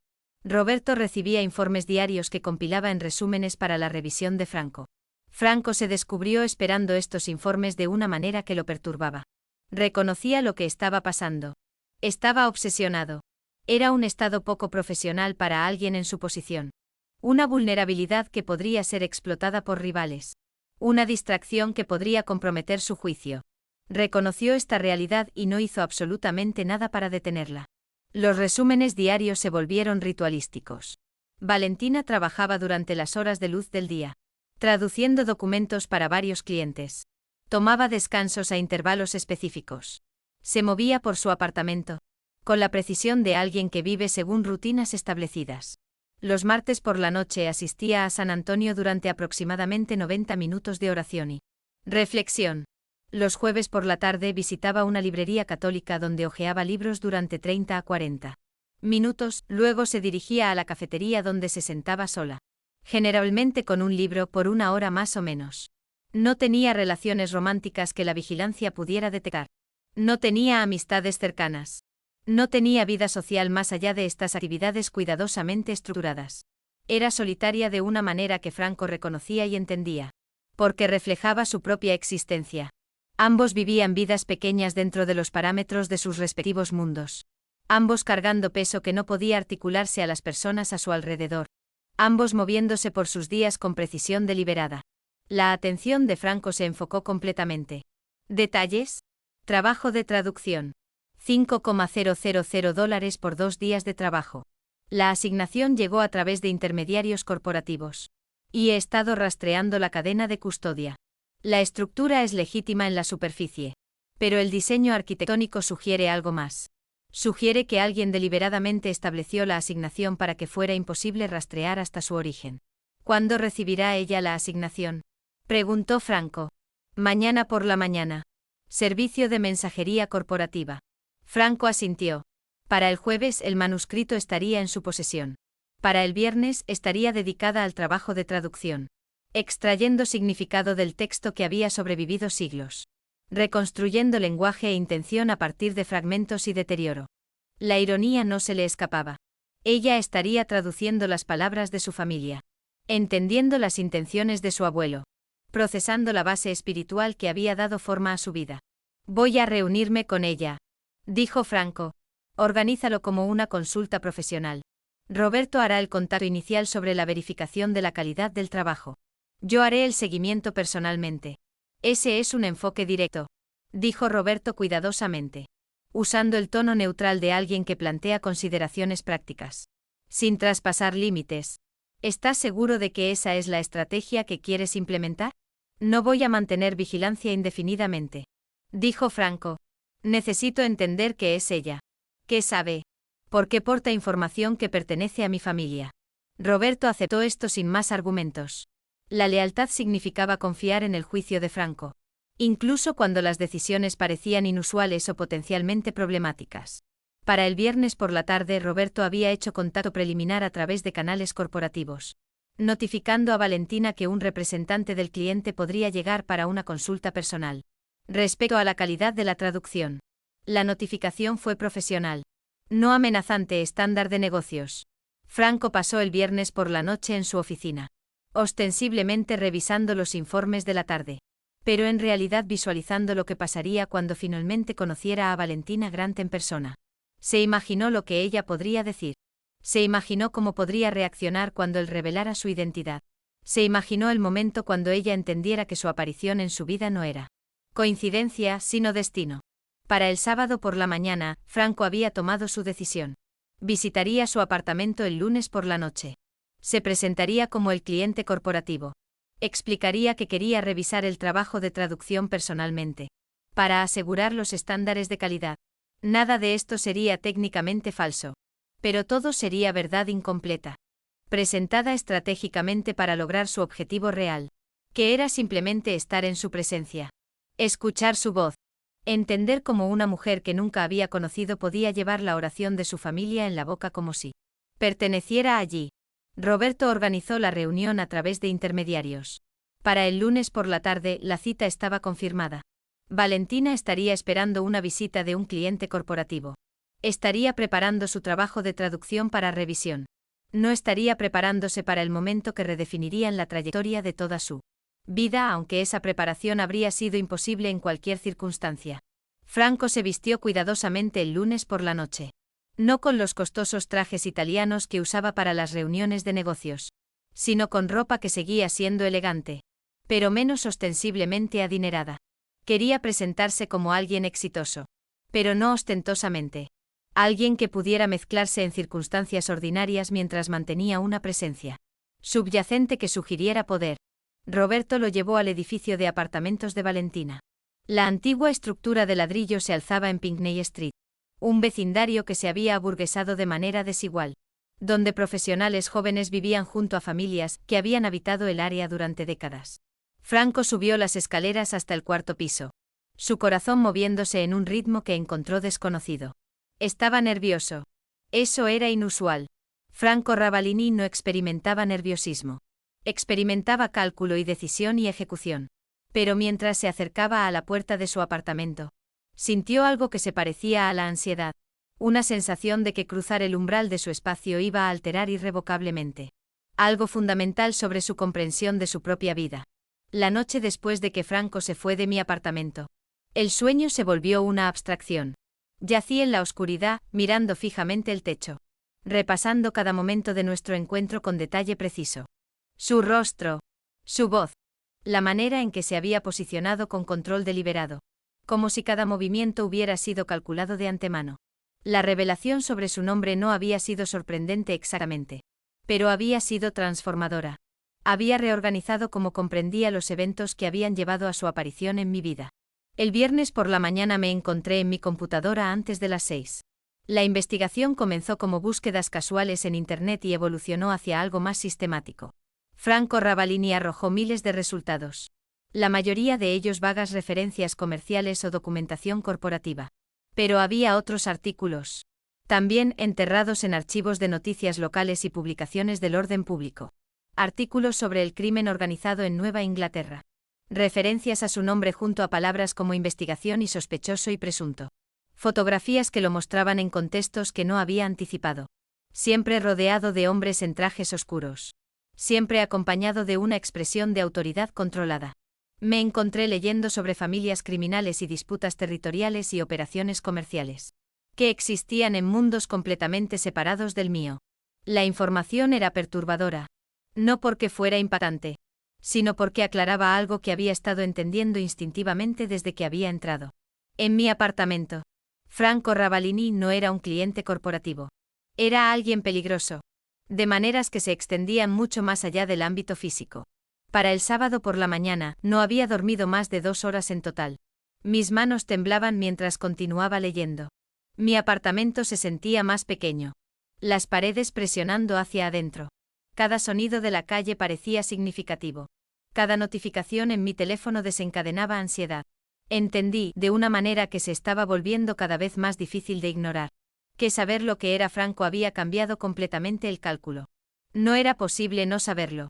Roberto recibía informes diarios que compilaba en resúmenes para la revisión de Franco. Franco se descubrió esperando estos informes de una manera que lo perturbaba. Reconocía lo que estaba pasando. Estaba obsesionado. Era un estado poco profesional para alguien en su posición. Una vulnerabilidad que podría ser explotada por rivales. Una distracción que podría comprometer su juicio. Reconoció esta realidad y no hizo absolutamente nada para detenerla. Los resúmenes diarios se volvieron ritualísticos. Valentina trabajaba durante las horas de luz del día, traduciendo documentos para varios clientes. Tomaba descansos a intervalos específicos. Se movía por su apartamento, con la precisión de alguien que vive según rutinas establecidas. Los martes por la noche asistía a San Antonio durante aproximadamente 90 minutos de oración y reflexión. Los jueves por la tarde visitaba una librería católica donde hojeaba libros durante 30 a 40 minutos, luego se dirigía a la cafetería donde se sentaba sola. Generalmente con un libro por una hora más o menos. No tenía relaciones románticas que la vigilancia pudiera detectar. No tenía amistades cercanas. No tenía vida social más allá de estas actividades cuidadosamente estructuradas. Era solitaria de una manera que Franco reconocía y entendía. Porque reflejaba su propia existencia. Ambos vivían vidas pequeñas dentro de los parámetros de sus respectivos mundos. Ambos cargando peso que no podía articularse a las personas a su alrededor. Ambos moviéndose por sus días con precisión deliberada. La atención de Franco se enfocó completamente. ¿Detalles? Trabajo de traducción. $5,000 por 2 días de trabajo. La asignación llegó a través de intermediarios corporativos. Y he estado rastreando la cadena de custodia. La estructura es legítima en la superficie. Pero el diseño arquitectónico sugiere algo más. Sugiere que alguien deliberadamente estableció la asignación para que fuera imposible rastrear hasta su origen. ¿Cuándo recibirá ella la asignación?, preguntó Franco. Mañana por la mañana. Servicio de mensajería corporativa. Franco asintió. Para el jueves el manuscrito estaría en su posesión. Para el viernes estaría dedicada al trabajo de traducción. Extrayendo significado del texto que había sobrevivido siglos. Reconstruyendo lenguaje e intención a partir de fragmentos y deterioro. La ironía no se le escapaba. Ella estaría traduciendo las palabras de su familia. Entendiendo las intenciones de su abuelo. Procesando la base espiritual que había dado forma a su vida. Voy a reunirme con ella, dijo Franco. Organízalo como una consulta profesional. Roberto hará el contacto inicial sobre la verificación de la calidad del trabajo. Yo haré el seguimiento personalmente. Ese es un enfoque directo, dijo Roberto cuidadosamente, usando el tono neutral de alguien que plantea consideraciones prácticas. Sin traspasar límites. ¿Estás seguro de que esa es la estrategia que quieres implementar? No voy a mantener vigilancia indefinidamente, dijo Franco. Necesito entender qué es ella. ¿Qué sabe? ¿Por qué porta información que pertenece a mi familia? Roberto aceptó esto sin más argumentos. La lealtad significaba confiar en el juicio de Franco. Incluso cuando las decisiones parecían inusuales o potencialmente problemáticas. Para el viernes por la tarde Roberto había hecho contacto preliminar a través de canales corporativos. Notificando a Valentina que un representante del cliente podría llegar para una consulta personal. Respecto a la calidad de la traducción. La notificación fue profesional. No amenazante estándar de negocios. Franco pasó el viernes por la noche en su oficina. Ostensiblemente revisando los informes de la tarde. Pero en realidad visualizando lo que pasaría cuando finalmente conociera a Valentina Grant en persona. Se imaginó lo que ella podría decir. Se imaginó cómo podría reaccionar cuando él revelara su identidad. Se imaginó el momento cuando ella entendiera que su aparición en su vida no era coincidencia, sino destino. Para el sábado por la mañana, Franco había tomado su decisión. Visitaría su apartamento el lunes por la noche. Se presentaría como el cliente corporativo. Explicaría que quería revisar el trabajo de traducción personalmente. Para asegurar los estándares de calidad. Nada de esto sería técnicamente falso. Pero todo sería verdad incompleta. Presentada estratégicamente para lograr su objetivo real. Que era simplemente estar en su presencia. Escuchar su voz. Entender cómo una mujer que nunca había conocido podía llevar la oración de su familia en la boca como si perteneciera allí. Roberto organizó la reunión a través de intermediarios. Para el lunes por la tarde, la cita estaba confirmada. Valentina estaría esperando una visita de un cliente corporativo. Estaría preparando su trabajo de traducción para revisión. No estaría preparándose para el momento que redefinirían la trayectoria de toda su vida, aunque esa preparación habría sido imposible en cualquier circunstancia. Franco se vistió cuidadosamente el lunes por la noche. No con los costosos trajes italianos que usaba para las reuniones de negocios, sino con ropa que seguía siendo elegante, pero menos ostensiblemente adinerada. Quería presentarse como alguien exitoso, pero no ostentosamente. Alguien que pudiera mezclarse en circunstancias ordinarias mientras mantenía una presencia subyacente que sugiriera poder. Roberto lo llevó al edificio de apartamentos de Valentina. La antigua estructura de ladrillo se alzaba en Pinckney Street, un vecindario que se había aburguesado de manera desigual, donde profesionales jóvenes vivían junto a familias que habían habitado el área durante décadas. Franco subió las escaleras hasta el cuarto piso, su corazón moviéndose en un ritmo que encontró desconocido. Estaba nervioso. Eso era inusual. Franco Ravalini no experimentaba nerviosismo. Experimentaba cálculo y decisión y ejecución. Pero mientras se acercaba a la puerta de su apartamento, sintió algo que se parecía a la ansiedad, una sensación de que cruzar el umbral de su espacio iba a alterar irrevocablemente algo fundamental sobre su comprensión de su propia vida. La noche después de que Franco se fue de mi apartamento, el sueño se volvió una abstracción. Yací en la oscuridad, mirando fijamente el techo, repasando cada momento de nuestro encuentro con detalle preciso. Su rostro, su voz, la manera en que se había posicionado con control deliberado, como si cada movimiento hubiera sido calculado de antemano. La revelación sobre su nombre no había sido sorprendente exactamente, pero había sido transformadora. Había reorganizado cómo comprendía los eventos que habían llevado a su aparición en mi vida. El viernes por la mañana me encontré en mi computadora antes de las 6. La investigación comenzó como búsquedas casuales en Internet y evolucionó hacia algo más sistemático. Franco Ravalini arrojó miles de resultados. La mayoría de ellos vagas referencias comerciales o documentación corporativa. Pero había otros artículos, también enterrados en archivos de noticias locales y publicaciones del orden público. Artículos sobre el crimen organizado en Nueva Inglaterra. Referencias a su nombre junto a palabras como investigación y sospechoso y presunto. Fotografías que lo mostraban en contextos que no había anticipado. Siempre rodeado de hombres en trajes oscuros. Siempre acompañado de una expresión de autoridad controlada. Me encontré leyendo sobre familias criminales y disputas territoriales y operaciones comerciales, que existían en mundos completamente separados del mío. La información era perturbadora. No porque fuera impactante, sino porque aclaraba algo que había estado entendiendo instintivamente desde que había entrado en mi apartamento. Franco Ravalini no era un cliente corporativo. Era alguien peligroso, de maneras que se extendían mucho más allá del ámbito físico. Para el sábado por la mañana, no había dormido más de 2 horas en total. Mis manos temblaban mientras continuaba leyendo. Mi apartamento se sentía más pequeño. Las paredes presionando hacia adentro. Cada sonido de la calle parecía significativo. Cada notificación en mi teléfono desencadenaba ansiedad. Entendí, de una manera que se estaba volviendo cada vez más difícil de ignorar, que saber lo que era Franco había cambiado completamente el cálculo. No era posible no saberlo.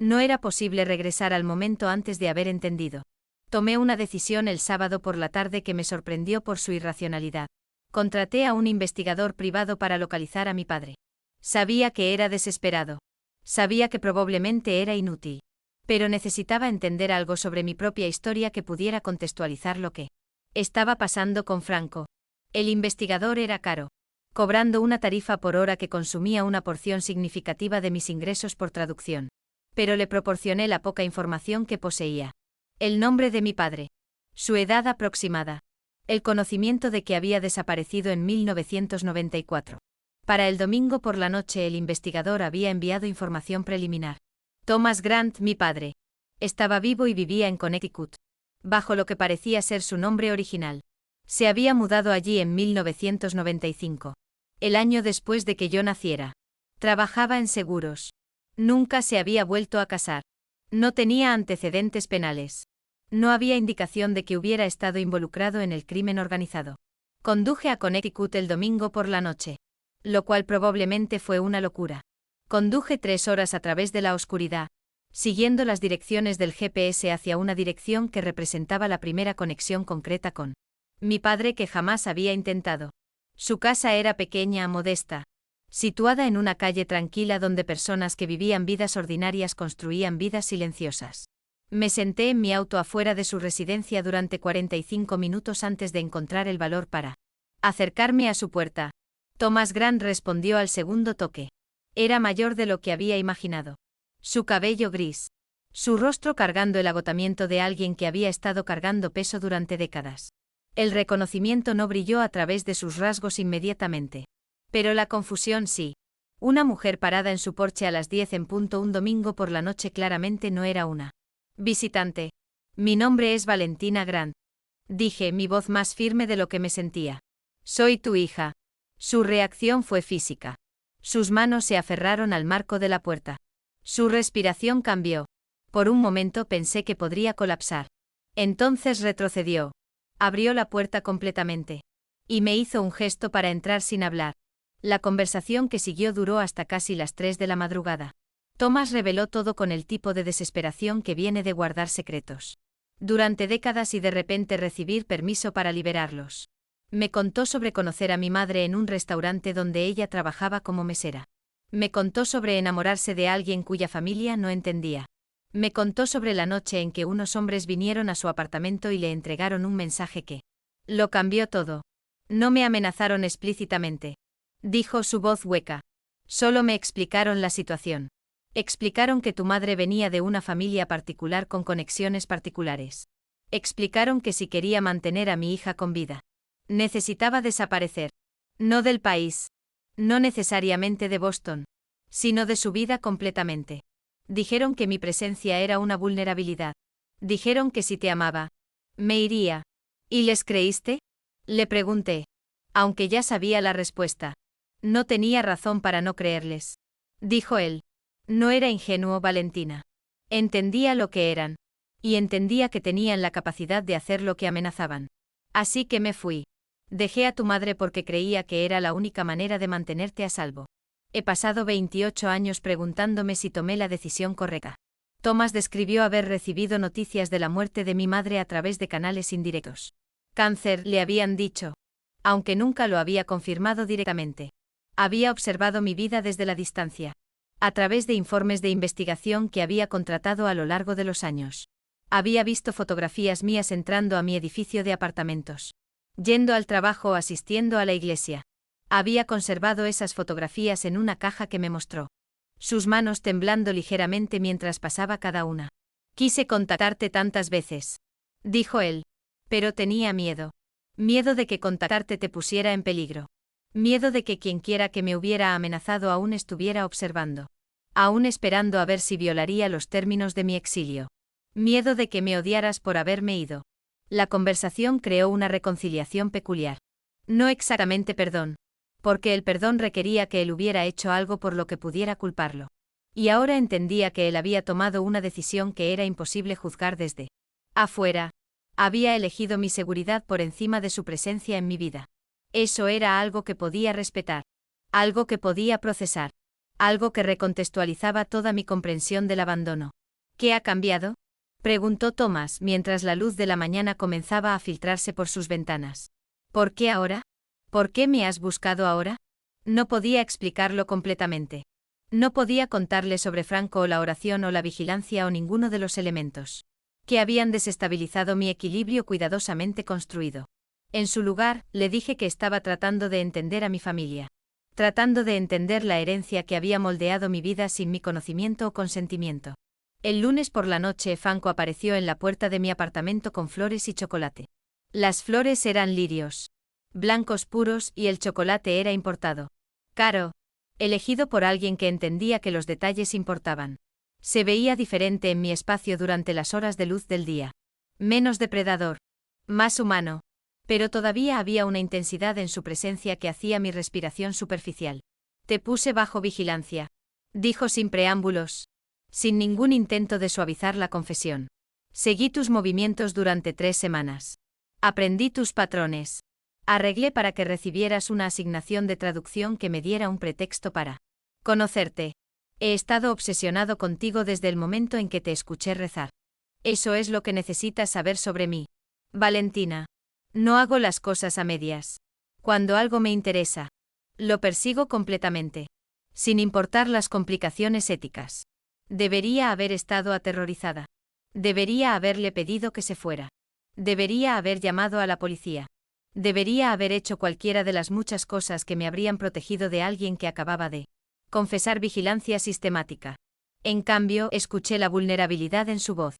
No era posible regresar al momento antes de haber entendido. Tomé una decisión el sábado por la tarde que me sorprendió por su irracionalidad. Contraté a un investigador privado para localizar a mi padre. Sabía que era desesperado. Sabía que probablemente era inútil. Pero necesitaba entender algo sobre mi propia historia que pudiera contextualizar lo que estaba pasando con Franco. El investigador era caro, cobrando una tarifa por hora que consumía una porción significativa de mis ingresos por traducción. Pero le proporcioné la poca información que poseía. El nombre de mi padre. Su edad aproximada. El conocimiento de que había desaparecido en 1994. Para el domingo por la noche el investigador había enviado información preliminar. Thomas Grant, mi padre, estaba vivo y vivía en Connecticut, bajo lo que parecía ser su nombre original. Se había mudado allí en 1995, el año después de que yo naciera. Trabajaba en seguros. Nunca se había vuelto a casar. No tenía antecedentes penales. No había indicación de que hubiera estado involucrado en el crimen organizado. Conduje a Connecticut el domingo por la noche, lo cual probablemente fue una locura. Conduje 3 horas a través de la oscuridad, siguiendo las direcciones del GPS hacia una dirección que representaba la primera conexión concreta con mi padre que jamás había intentado. Su casa era pequeña, modesta, situada en una calle tranquila donde personas que vivían vidas ordinarias construían vidas silenciosas. Me senté en mi auto afuera de su residencia durante 45 minutos antes de encontrar el valor para acercarme a su puerta. Thomas Grant respondió al segundo toque. Era mayor de lo que había imaginado. Su cabello gris. Su rostro cargando el agotamiento de alguien que había estado cargando peso durante décadas. El reconocimiento no brilló a través de sus rasgos inmediatamente. Pero la confusión sí. Una mujer parada en su porche a las 10 en punto un domingo por la noche claramente no era una visitante. Mi nombre es Valentina Grant. Dije, mi voz más firme de lo que me sentía. Soy tu hija. Su reacción fue física. Sus manos se aferraron al marco de la puerta. Su respiración cambió. Por un momento pensé que podría colapsar. Entonces retrocedió. Abrió la puerta completamente. Y me hizo un gesto para entrar sin hablar. La conversación que siguió duró hasta casi las 3 de la madrugada. Thomas reveló todo con el tipo de desesperación que viene de guardar secretos. Durante décadas y de repente recibir permiso para liberarlos. Me contó sobre conocer a mi madre en un restaurante donde ella trabajaba como mesera. Me contó sobre enamorarse de alguien cuya familia no entendía. Me contó sobre la noche en que unos hombres vinieron a su apartamento y le entregaron un mensaje que lo cambió todo. No me amenazaron explícitamente. Dijo su voz hueca. Solo me explicaron la situación. Explicaron que tu madre venía de una familia particular con conexiones particulares. Explicaron que si quería mantener a mi hija con vida, necesitaba desaparecer. No del país. No necesariamente de Boston. Sino de su vida completamente. Dijeron que mi presencia era una vulnerabilidad. Dijeron que si te amaba, me iría. ¿Y les creíste? Le pregunté. Aunque ya sabía la respuesta. No tenía razón para no creerles. Dijo él. No era ingenuo, Valentina. Entendía lo que eran. Y entendía que tenían la capacidad de hacer lo que amenazaban. Así que me fui. Dejé a tu madre porque creía que era la única manera de mantenerte a salvo. He pasado 28 años preguntándome si tomé la decisión correcta. Thomas describió haber recibido noticias de la muerte de mi madre a través de canales indirectos. Cáncer, le habían dicho. Aunque nunca lo había confirmado directamente. Había observado mi vida desde la distancia. A través de informes de investigación que había contratado a lo largo de los años. Había visto fotografías mías entrando a mi edificio de apartamentos. Yendo al trabajo o asistiendo a la iglesia. Había conservado esas fotografías en una caja que me mostró. Sus manos temblando ligeramente mientras pasaba cada una. Quise contactarte tantas veces. Dijo él. Pero tenía miedo. Miedo de que contactarte te pusiera en peligro. Miedo de que quienquiera que me hubiera amenazado aún estuviera observando. Aún esperando a ver si violaría los términos de mi exilio. Miedo de que me odiaras por haberme ido. La conversación creó una reconciliación peculiar. No exactamente perdón. Porque el perdón requería que él hubiera hecho algo por lo que pudiera culparlo. Y ahora entendía que él había tomado una decisión que era imposible juzgar desde afuera. Había elegido mi seguridad por encima de su presencia en mi vida. Eso era algo que podía respetar. Algo que podía procesar. Algo que recontextualizaba toda mi comprensión del abandono. ¿Qué ha cambiado? Preguntó Thomas mientras la luz de la mañana comenzaba a filtrarse por sus ventanas. ¿Por qué ahora? ¿Por qué me has buscado ahora? No podía explicarlo completamente. No podía contarle sobre Franco o la oración o la vigilancia o ninguno de los elementos que habían desestabilizado mi equilibrio cuidadosamente construido. En su lugar, le dije que estaba tratando de entender a mi familia. Tratando de entender la herencia que había moldeado mi vida sin mi conocimiento o consentimiento. El lunes por la noche, Franco apareció en la puerta de mi apartamento con flores y chocolate. Las flores eran lirios. Blancos puros y el chocolate era importado. Caro. Elegido por alguien que entendía que los detalles importaban. Se veía diferente en mi espacio durante las horas de luz del día. Menos depredador. Más humano. Pero todavía había una intensidad en su presencia que hacía mi respiración superficial. Te puse bajo vigilancia. Dijo sin preámbulos. Sin ningún intento de suavizar la confesión. Seguí tus movimientos durante 3 semanas. Aprendí tus patrones. Arreglé para que recibieras una asignación de traducción que me diera un pretexto para conocerte. He estado obsesionado contigo desde el momento en que te escuché rezar. Eso es lo que necesitas saber sobre mí. Valentina. No hago las cosas a medias. Cuando algo me interesa, lo persigo completamente. Sin importar las complicaciones éticas. Debería haber estado aterrorizada. Debería haberle pedido que se fuera. Debería haber llamado a la policía. Debería haber hecho cualquiera de las muchas cosas que me habrían protegido de alguien que acababa de confesar vigilancia sistemática. En cambio, escuché la vulnerabilidad en su voz.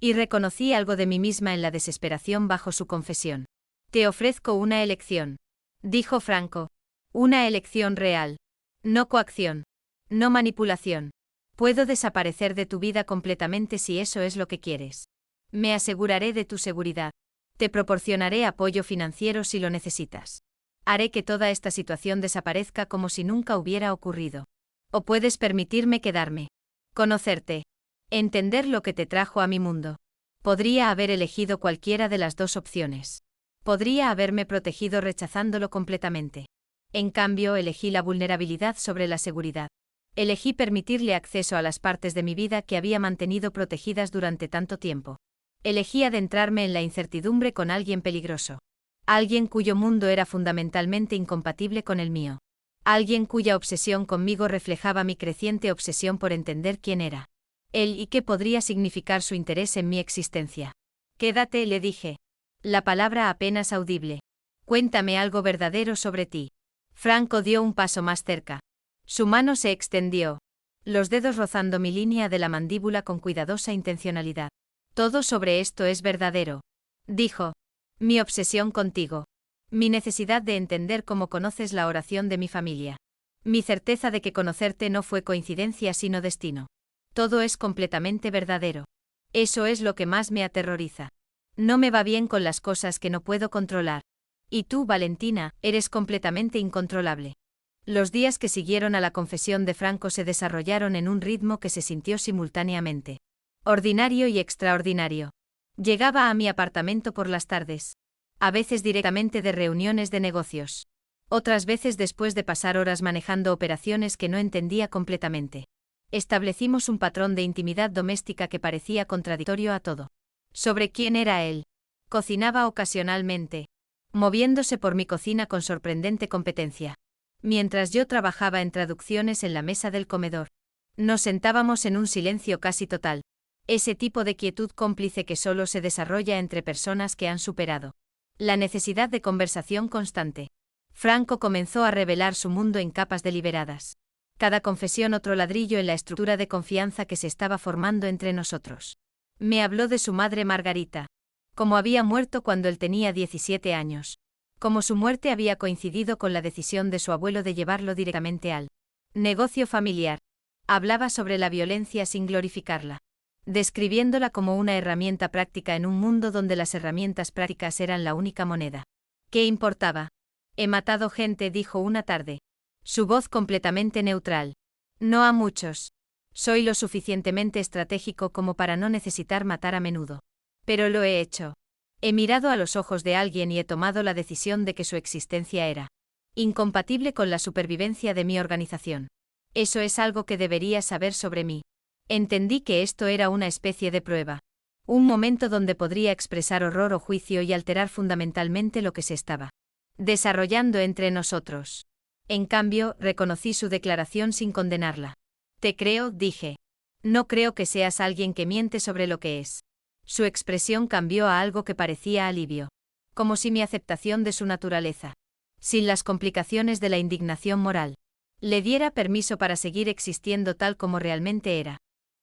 Y reconocí algo de mí misma en la desesperación bajo su confesión. Te ofrezco una elección, dijo Franco. Una elección real. No coacción. No manipulación. Puedo desaparecer de tu vida completamente si eso es lo que quieres. Me aseguraré de tu seguridad. Te proporcionaré apoyo financiero si lo necesitas. Haré que toda esta situación desaparezca como si nunca hubiera ocurrido. O puedes permitirme quedarme. Conocerte. Entender lo que te trajo a mi mundo. Podría haber elegido cualquiera de las dos opciones. Podría haberme protegido rechazándolo completamente. En cambio, elegí la vulnerabilidad sobre la seguridad. Elegí permitirle acceso a las partes de mi vida que había mantenido protegidas durante tanto tiempo. Elegí adentrarme en la incertidumbre con alguien peligroso. Alguien cuyo mundo era fundamentalmente incompatible con el mío. Alguien cuya obsesión conmigo reflejaba mi creciente obsesión por entender quién era él y qué podría significar su interés en mi existencia. Quédate, le dije. La palabra apenas audible. Cuéntame algo verdadero sobre ti. Franco dio un paso más cerca. Su mano se extendió, los dedos rozando mi línea de la mandíbula con cuidadosa intencionalidad. Todo sobre esto es verdadero, dijo. Mi obsesión contigo. Mi necesidad de entender cómo conoces la oración de mi familia. Mi certeza de que conocerte no fue coincidencia sino destino. Todo es completamente verdadero. Eso es lo que más me aterroriza. No me va bien con las cosas que no puedo controlar. Y tú, Valentina, eres completamente incontrolable. Los días que siguieron a la confesión de Franco se desarrollaron en un ritmo que se sintió simultáneamente ordinario y extraordinario. Llegaba a mi apartamento por las tardes. A veces directamente de reuniones de negocios. Otras veces después de pasar horas manejando operaciones que no entendía completamente. Establecimos un patrón de intimidad doméstica que parecía contradictorio a todo. ¿Sobre quién era él? Cocinaba ocasionalmente, moviéndose por mi cocina con sorprendente competencia. Mientras yo trabajaba en traducciones en la mesa del comedor. Nos sentábamos en un silencio casi total. Ese tipo de quietud cómplice que solo se desarrolla entre personas que han superado la necesidad de conversación constante. Franco comenzó a revelar su mundo en capas deliberadas. Cada confesión otro ladrillo en la estructura de confianza que se estaba formando entre nosotros. Me habló de su madre Margarita. Como había muerto cuando él tenía 17 años. Como su muerte había coincidido con la decisión de su abuelo de llevarlo directamente al negocio familiar. Hablaba sobre la violencia sin glorificarla. Describiéndola como una herramienta práctica en un mundo donde las herramientas prácticas eran la única moneda. ¿Qué importaba? He matado gente, dijo una tarde. Su voz completamente neutral. No a muchos. Soy lo suficientemente estratégico como para no necesitar matar a menudo. Pero lo he hecho. He mirado a los ojos de alguien y he tomado la decisión de que su existencia era incompatible con la supervivencia de mi organización. Eso es algo que deberías saber sobre mí. Entendí que esto era una especie de prueba. Un momento donde podría expresar horror o juicio y alterar fundamentalmente lo que se estaba desarrollando entre nosotros. En cambio, reconocí su declaración sin condenarla. Te creo, dije. No creo que seas alguien que miente sobre lo que es. Su expresión cambió a algo que parecía alivio. Como si mi aceptación de su naturaleza, sin las complicaciones de la indignación moral, le diera permiso para seguir existiendo tal como realmente era.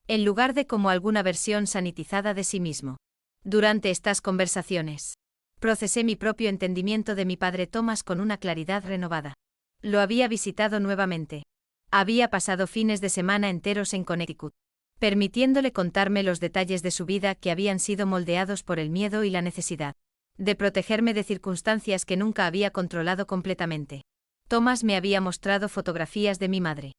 En lugar de como alguna versión sanitizada de sí mismo. Durante estas conversaciones, procesé mi propio entendimiento de mi padre Thomas con una claridad renovada. Lo había visitado nuevamente. Había pasado fines de semana enteros en Connecticut, permitiéndole contarme los detalles de su vida que habían sido moldeados por el miedo y la necesidad de protegerme de circunstancias que nunca había controlado completamente. Thomas me había mostrado fotografías de mi madre.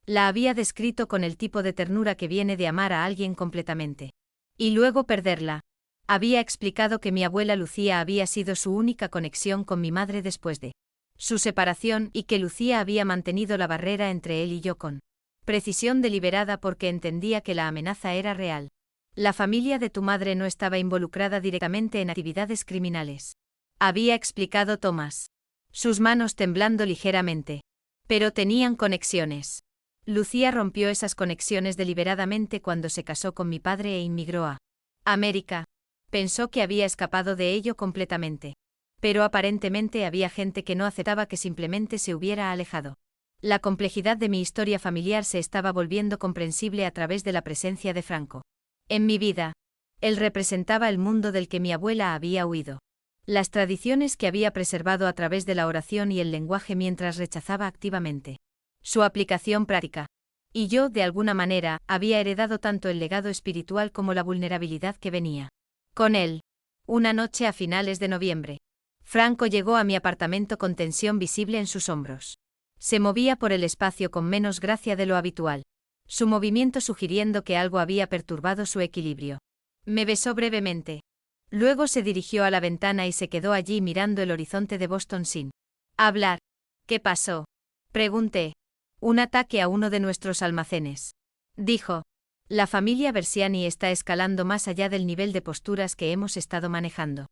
La había descrito con el tipo de ternura que viene de amar a alguien completamente. Y luego perderla. Había explicado que mi abuela Lucía había sido su única conexión con mi madre después de su separación y que Lucía había mantenido la barrera entre él y yo con precisión deliberada porque entendía que la amenaza era real. La familia de tu madre no estaba involucrada directamente en actividades criminales. Había explicado Thomas. Sus manos temblando ligeramente. Pero tenían conexiones. Lucía rompió esas conexiones deliberadamente cuando se casó con mi padre e inmigró a América. Pensó que había escapado de ello completamente. Pero aparentemente había gente que no aceptaba que simplemente se hubiera alejado. La complejidad de mi historia familiar se estaba volviendo comprensible a través de la presencia de Franco. En mi vida, él representaba el mundo del que mi abuela había huido. Las tradiciones que había preservado a través de la oración y el lenguaje mientras rechazaba activamente su aplicación práctica. Y yo, de alguna manera, había heredado tanto el legado espiritual como la vulnerabilidad que venía con él. Una noche a finales de noviembre, Franco llegó a mi apartamento con tensión visible en sus hombros. Se movía por el espacio con menos gracia de lo habitual, su movimiento sugiriendo que algo había perturbado su equilibrio. Me besó brevemente. Luego se dirigió a la ventana y se quedó allí mirando el horizonte de Boston sin hablar. ¿Qué pasó?, pregunté. Un ataque a uno de nuestros almacenes, dijo. La familia Versiani está escalando más allá del nivel de posturas que hemos estado manejando.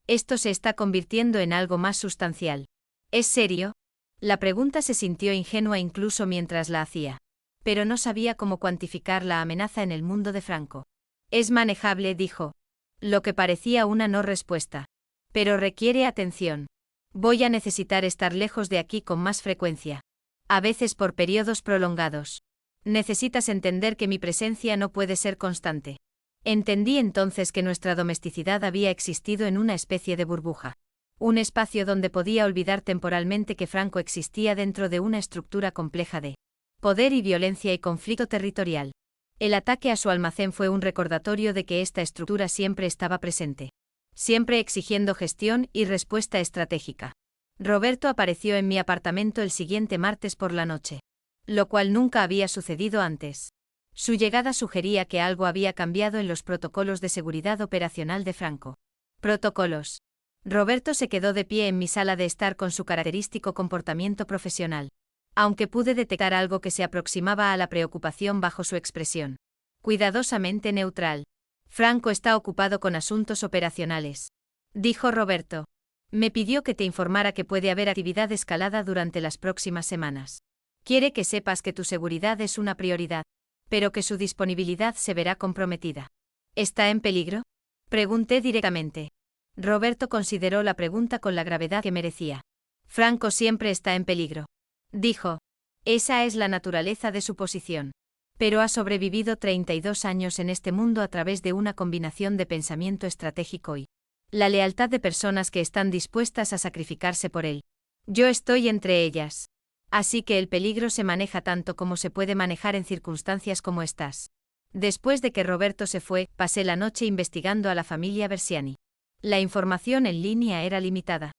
Esto se está convirtiendo en algo más sustancial. ¿Es serio? La pregunta se sintió ingenua incluso mientras la hacía. Pero no sabía cómo cuantificar la amenaza en el mundo de Franco. Es manejable, dijo. Lo que parecía una no respuesta. Pero requiere atención. Voy a necesitar estar lejos de aquí con más frecuencia. A veces por periodos prolongados. Necesitas entender que mi presencia no puede ser constante. Entendí entonces que nuestra domesticidad había existido en una especie de burbuja. Un espacio donde podía olvidar temporalmente que Franco existía dentro de una estructura compleja de poder y violencia y conflicto territorial. El ataque a su almacén fue un recordatorio de que esta estructura siempre estaba presente. Siempre exigiendo gestión y respuesta estratégica. Roberto apareció en mi apartamento el siguiente martes por la noche. Lo cual nunca había sucedido antes. Su llegada sugería que algo había cambiado en los protocolos de seguridad operacional de Franco. Protocolos. Roberto se quedó de pie en mi sala de estar con su característico comportamiento profesional. Aunque pude detectar algo que se aproximaba a la preocupación bajo su expresión. Cuidadosamente neutral. Franco está ocupado con asuntos operacionales, dijo Roberto. Me pidió que te informara que puede haber actividad escalada durante las próximas semanas. Quiere que sepas que tu seguridad es una prioridad, pero que su disponibilidad se verá comprometida. ¿Está en peligro?, pregunté directamente. Roberto consideró la pregunta con la gravedad que merecía. Franco siempre está en peligro, dijo. Esa es la naturaleza de su posición. Pero ha sobrevivido 32 años en este mundo a través de una combinación de pensamiento estratégico y la lealtad de personas que están dispuestas a sacrificarse por él. Yo estoy entre ellas. Así que el peligro se maneja tanto como se puede manejar en circunstancias como estas. Después de que Roberto se fue, pasé la noche investigando a la familia Versiani. La información en línea era limitada,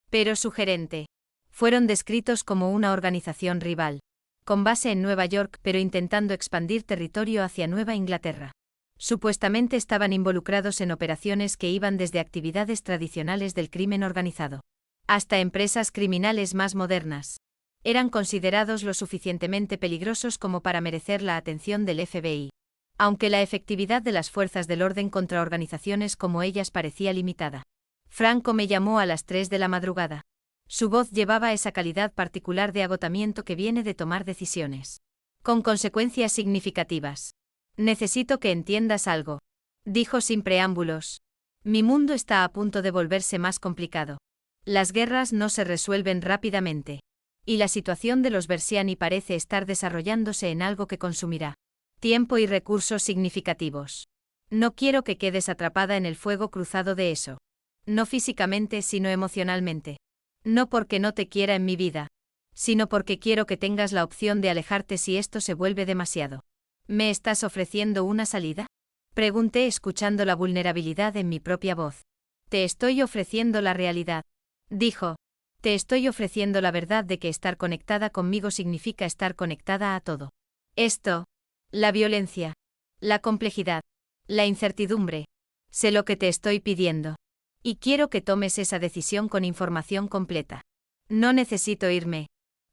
pero sugerente. Fueron descritos como una organización rival, con base en Nueva York pero intentando expandir territorio hacia Nueva Inglaterra. Supuestamente estaban involucrados en operaciones que iban desde actividades tradicionales del crimen organizado hasta empresas criminales más modernas. Eran considerados lo suficientemente peligrosos como para merecer la atención del FBI, aunque la efectividad de las fuerzas del orden contra organizaciones como ellas parecía limitada. Franco me llamó a las 3 de la madrugada. Su voz llevaba esa calidad particular de agotamiento que viene de tomar decisiones con consecuencias significativas. Necesito que entiendas algo, dijo sin preámbulos. Mi mundo está a punto de volverse más complicado. Las guerras no se resuelven rápidamente. Y la situación de los Versiani parece estar desarrollándose en algo que consumirá tiempo y recursos significativos. No quiero que quedes atrapada en el fuego cruzado de eso. No físicamente, sino emocionalmente. No porque no te quiera en mi vida, sino porque quiero que tengas la opción de alejarte si esto se vuelve demasiado. ¿Me estás ofreciendo una salida?, pregunté escuchando la vulnerabilidad en mi propia voz. Te estoy ofreciendo la realidad, dijo. Te estoy ofreciendo la verdad de que estar conectada conmigo significa estar conectada a todo. Esto, la violencia, la complejidad, la incertidumbre. Sé lo que te estoy pidiendo. Y quiero que tomes esa decisión con información completa. No necesito irme,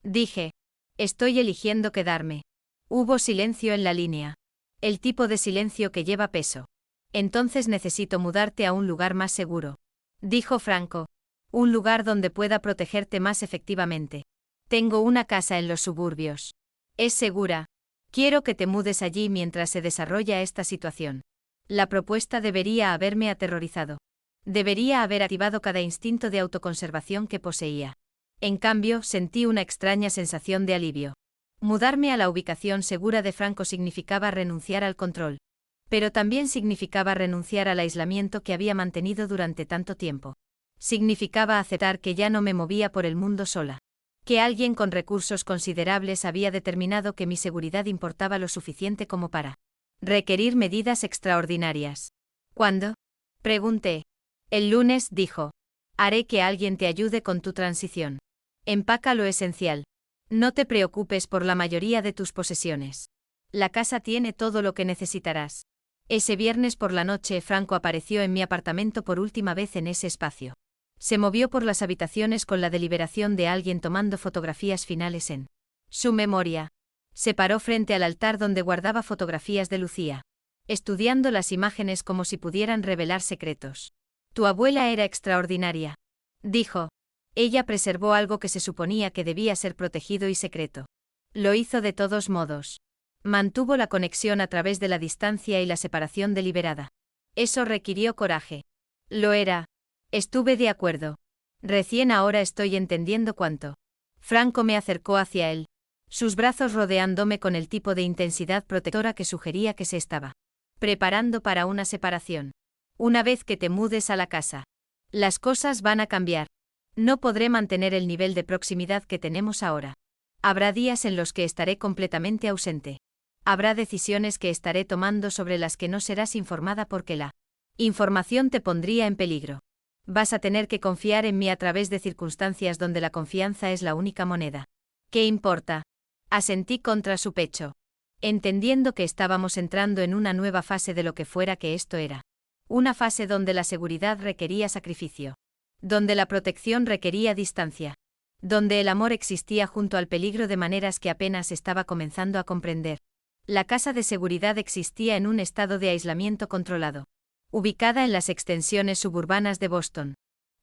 dije. Estoy eligiendo quedarme. Hubo silencio en la línea. El tipo de silencio que lleva peso. Entonces necesito mudarte a un lugar más seguro, dijo Franco. Un lugar donde pueda protegerte más efectivamente. Tengo una casa en los suburbios. Es segura. Quiero que te mudes allí mientras se desarrolla esta situación. La propuesta debería haberme aterrorizado. Debería haber activado cada instinto de autoconservación que poseía. En cambio, sentí una extraña sensación de alivio. Mudarme a la ubicación segura de Franco significaba renunciar al control. Pero también significaba renunciar al aislamiento que había mantenido durante tanto tiempo. Significaba aceptar que ya no me movía por el mundo sola. Que alguien con recursos considerables había determinado que mi seguridad importaba lo suficiente como para requerir medidas extraordinarias. ¿Cuándo? Pregunté. El lunes, dijo. Haré que alguien te ayude con tu transición. Empaca lo esencial. No te preocupes por la mayoría de tus posesiones. La casa tiene todo lo que necesitarás. Ese viernes por la noche Franco apareció en mi apartamento por última vez en ese espacio. Se movió por las habitaciones con la deliberación de alguien tomando fotografías finales en su memoria. Se paró frente al altar donde guardaba fotografías de Lucía, estudiando las imágenes como si pudieran revelar secretos. Tu abuela era extraordinaria, dijo. Ella preservó algo que se suponía que debía ser protegido y secreto. Lo hizo de todos modos. Mantuvo la conexión a través de la distancia y la separación deliberada. Eso requirió coraje. Lo era. Estuve de acuerdo. Recién ahora estoy entendiendo cuánto. Franco me acercó hacia él, sus brazos rodeándome con el tipo de intensidad protectora que sugería que se estaba preparando para una separación. Una vez que te mudes a la casa, las cosas van a cambiar. No podré mantener el nivel de proximidad que tenemos ahora. Habrá días en los que estaré completamente ausente. Habrá decisiones que estaré tomando sobre las que no serás informada porque la información te pondría en peligro. Vas a tener que confiar en mí a través de circunstancias donde la confianza es la única moneda. ¿Qué importa? Asentí contra su pecho, entendiendo que estábamos entrando en una nueva fase de lo que fuera que esto era. Una fase donde la seguridad requería sacrificio. Donde la protección requería distancia. Donde el amor existía junto al peligro de maneras que apenas estaba comenzando a comprender. La casa de seguridad existía en un estado de aislamiento controlado. Ubicada en las extensiones suburbanas de Boston,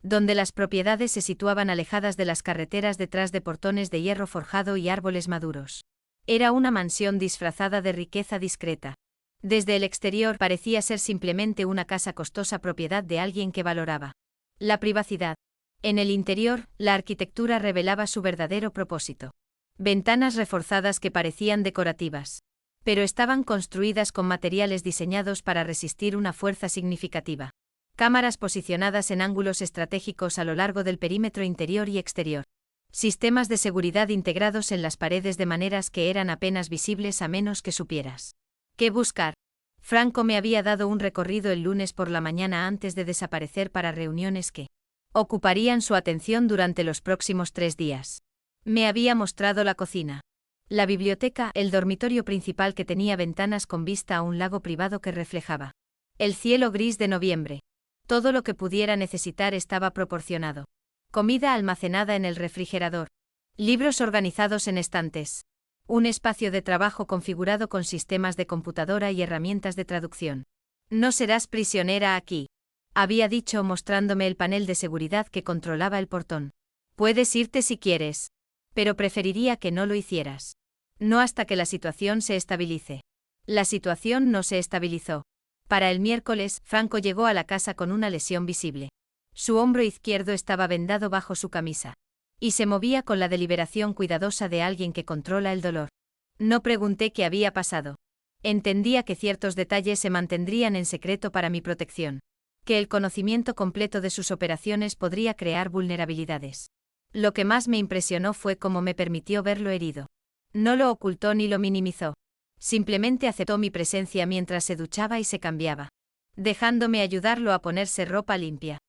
donde las propiedades se situaban alejadas de las carreteras detrás de portones de hierro forjado y árboles maduros. Era una mansión disfrazada de riqueza discreta. Desde el exterior parecía ser simplemente una casa costosa propiedad de alguien que valoraba la privacidad. En el interior, la arquitectura revelaba su verdadero propósito. Ventanas reforzadas que parecían decorativas, pero estaban construidas con materiales diseñados para resistir una fuerza significativa. Cámaras posicionadas en ángulos estratégicos a lo largo del perímetro interior y exterior. Sistemas de seguridad integrados en las paredes de maneras que eran apenas visibles a menos que supieras qué buscar. Franco me había dado un recorrido el lunes por la mañana antes de desaparecer para reuniones que ocuparían su atención durante los próximos 3 días. Me había mostrado la cocina, la biblioteca, el dormitorio principal que tenía ventanas con vista a un lago privado que reflejaba el cielo gris de noviembre. Todo lo que pudiera necesitar estaba proporcionado. Comida almacenada en el refrigerador. Libros organizados en estantes. Un espacio de trabajo configurado con sistemas de computadora y herramientas de traducción. No serás prisionera aquí, había dicho mostrándome el panel de seguridad que controlaba el portón. Puedes irte si quieres, pero preferiría que no lo hicieras. No hasta que la situación se estabilice. La situación no se estabilizó. Para el miércoles, Franco llegó a la casa con una lesión visible. Su hombro izquierdo estaba vendado bajo su camisa. Y se movía con la deliberación cuidadosa de alguien que controla el dolor. No pregunté qué había pasado. Entendía que ciertos detalles se mantendrían en secreto para mi protección. Que el conocimiento completo de sus operaciones podría crear vulnerabilidades. Lo que más me impresionó fue cómo me permitió verlo herido. No lo ocultó ni lo minimizó. Simplemente aceptó mi presencia mientras se duchaba y se cambiaba, dejándome ayudarlo a ponerse ropa limpia,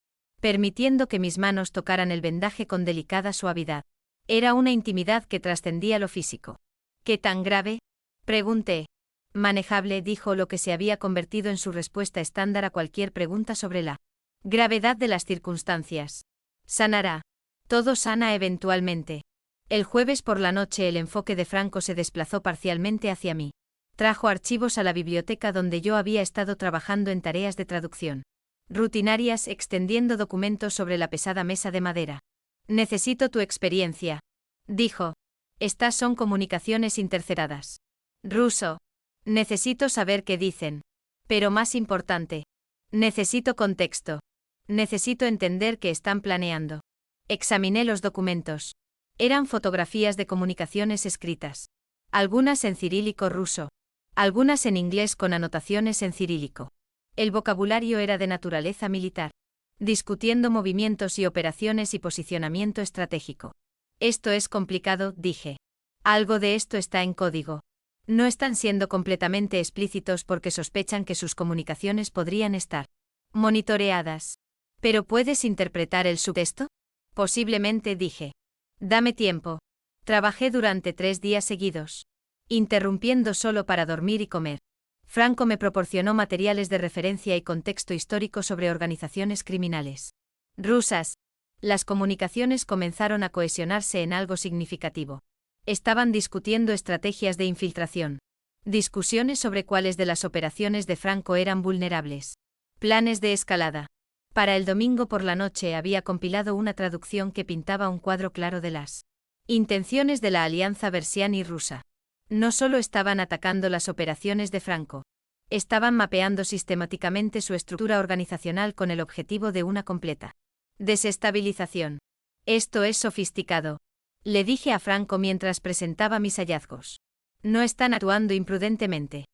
permitiendo que mis manos tocaran el vendaje con delicada suavidad. Era una intimidad que trascendía lo físico. ¿Qué tan grave? Pregunté. Manejable, dijo, lo que se había convertido en su respuesta estándar a cualquier pregunta sobre la gravedad de las circunstancias. Sanará. Todo sana eventualmente. El jueves por la noche el enfoque de Franco se desplazó parcialmente hacia mí. Trajo archivos a la biblioteca donde yo había estado trabajando en tareas de traducción rutinarias, extendiendo documentos sobre la pesada mesa de madera. Necesito tu experiencia, dijo. Estas son comunicaciones interceptadas. Ruso. Necesito saber qué dicen. Pero más importante, necesito contexto. Necesito entender qué están planeando. Examiné los documentos. Eran fotografías de comunicaciones escritas. Algunas en cirílico ruso. Algunas en inglés con anotaciones en cirílico. El vocabulario era de naturaleza militar. Discutiendo movimientos y operaciones y posicionamiento estratégico. Esto es complicado, dije. Algo de esto está en código. No están siendo completamente explícitos porque sospechan que sus comunicaciones podrían estar monitoreadas. ¿Pero puedes interpretar el subtexto? Posiblemente, dije. Dame tiempo. Trabajé durante 3 días seguidos. Interrumpiendo solo para dormir y comer. Franco me proporcionó materiales de referencia y contexto histórico sobre organizaciones criminales rusas. Las comunicaciones comenzaron a cohesionarse en algo significativo. Estaban discutiendo estrategias de infiltración. Discusiones sobre cuáles de las operaciones de Franco eran vulnerables. Planes de escalada. Para el domingo por la noche había compilado una traducción que pintaba un cuadro claro de las intenciones de la alianza Versiani rusa. No solo estaban atacando las operaciones de Franco. Estaban mapeando sistemáticamente su estructura organizacional con el objetivo de una completa desestabilización. Esto es sofisticado. Le dije a Franco mientras presentaba mis hallazgos. No están actuando imprudentemente.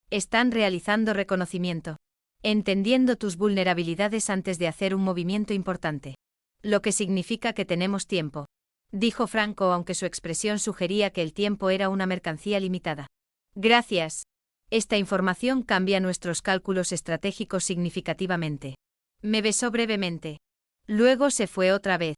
Están realizando reconocimiento. Entendiendo tus vulnerabilidades antes de hacer un movimiento importante. Lo que significa que tenemos tiempo. Dijo Franco, aunque su expresión sugería que el tiempo era una mercancía limitada. Gracias. Esta información cambia nuestros cálculos estratégicos significativamente. Me besó brevemente. Luego se fue otra vez.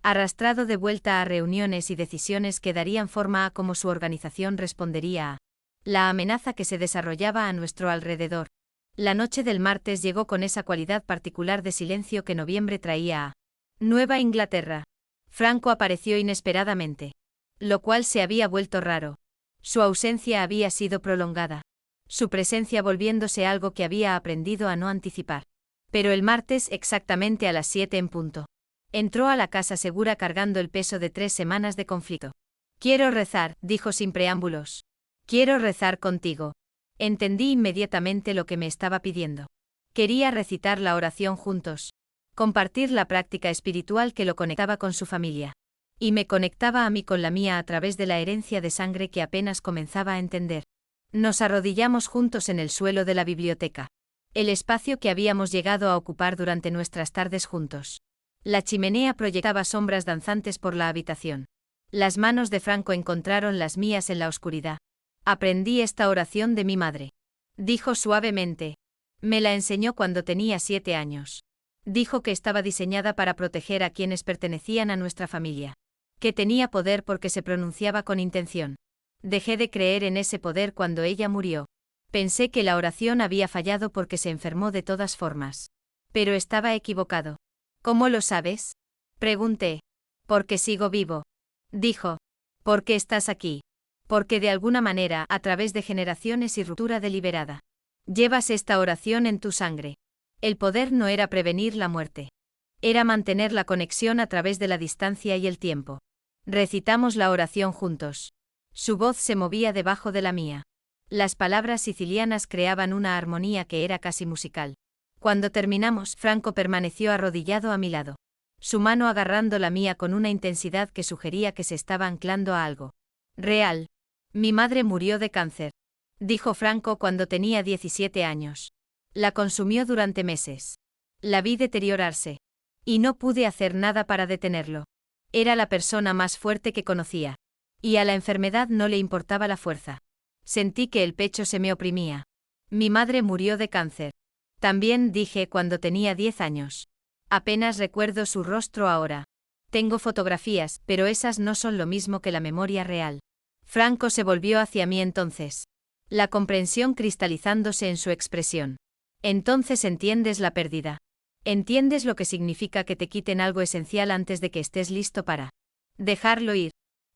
Arrastrado de vuelta a reuniones y decisiones que darían forma a cómo su organización respondería a la amenaza que se desarrollaba a nuestro alrededor. La noche del martes llegó con esa cualidad particular de silencio que noviembre traía a Nueva Inglaterra. Franco apareció inesperadamente. Lo cual se había vuelto raro. Su ausencia había sido prolongada. Su presencia volviéndose algo que había aprendido a no anticipar. Pero el martes exactamente a las 7 en punto. Entró a la casa segura cargando el peso de 3 semanas de conflicto. Quiero rezar, dijo sin preámbulos. Quiero rezar contigo. Entendí inmediatamente lo que me estaba pidiendo. Quería recitar la oración juntos. Compartir la práctica espiritual que lo conectaba con su familia. Y me conectaba a mí con la mía a través de la herencia de sangre que apenas comenzaba a entender. Nos arrodillamos juntos en el suelo de la biblioteca. El espacio que habíamos llegado a ocupar durante nuestras tardes juntos. La chimenea proyectaba sombras danzantes por la habitación. Las manos de Franco encontraron las mías en la oscuridad. Aprendí esta oración de mi madre. Dijo suavemente. Me la enseñó cuando tenía 7 años. Dijo que estaba diseñada para proteger a quienes pertenecían a nuestra familia. Que tenía poder porque se pronunciaba con intención. Dejé de creer en ese poder cuando ella murió. Pensé que la oración había fallado porque se enfermó de todas formas. Pero estaba equivocado. ¿Cómo lo sabes? Pregunté. Porque sigo vivo. Dijo. Porque estás aquí. Porque de alguna manera, a través de generaciones y ruptura deliberada, llevas esta oración en tu sangre. El poder no era prevenir la muerte. Era mantener la conexión a través de la distancia y el tiempo. Recitamos la oración juntos. Su voz se movía debajo de la mía. Las palabras sicilianas creaban una armonía que era casi musical. Cuando terminamos, Franco permaneció arrodillado a mi lado. Su mano agarrando la mía con una intensidad que sugería que se estaba anclando a algo real. Mi madre murió de cáncer. Dijo Franco cuando tenía 17 años. La consumió durante meses. La vi deteriorarse. Y no pude hacer nada para detenerlo. Era la persona más fuerte que conocía. Y a la enfermedad no le importaba la fuerza. Sentí que el pecho se me oprimía. Mi madre murió de cáncer. También dije cuando tenía 10 años. Apenas recuerdo su rostro ahora. Tengo fotografías, pero esas no son lo mismo que la memoria real. Franco se volvió hacia mí entonces. La comprensión cristalizándose en su expresión. Entonces entiendes la pérdida. Entiendes lo que significa que te quiten algo esencial antes de que estés listo para dejarlo ir.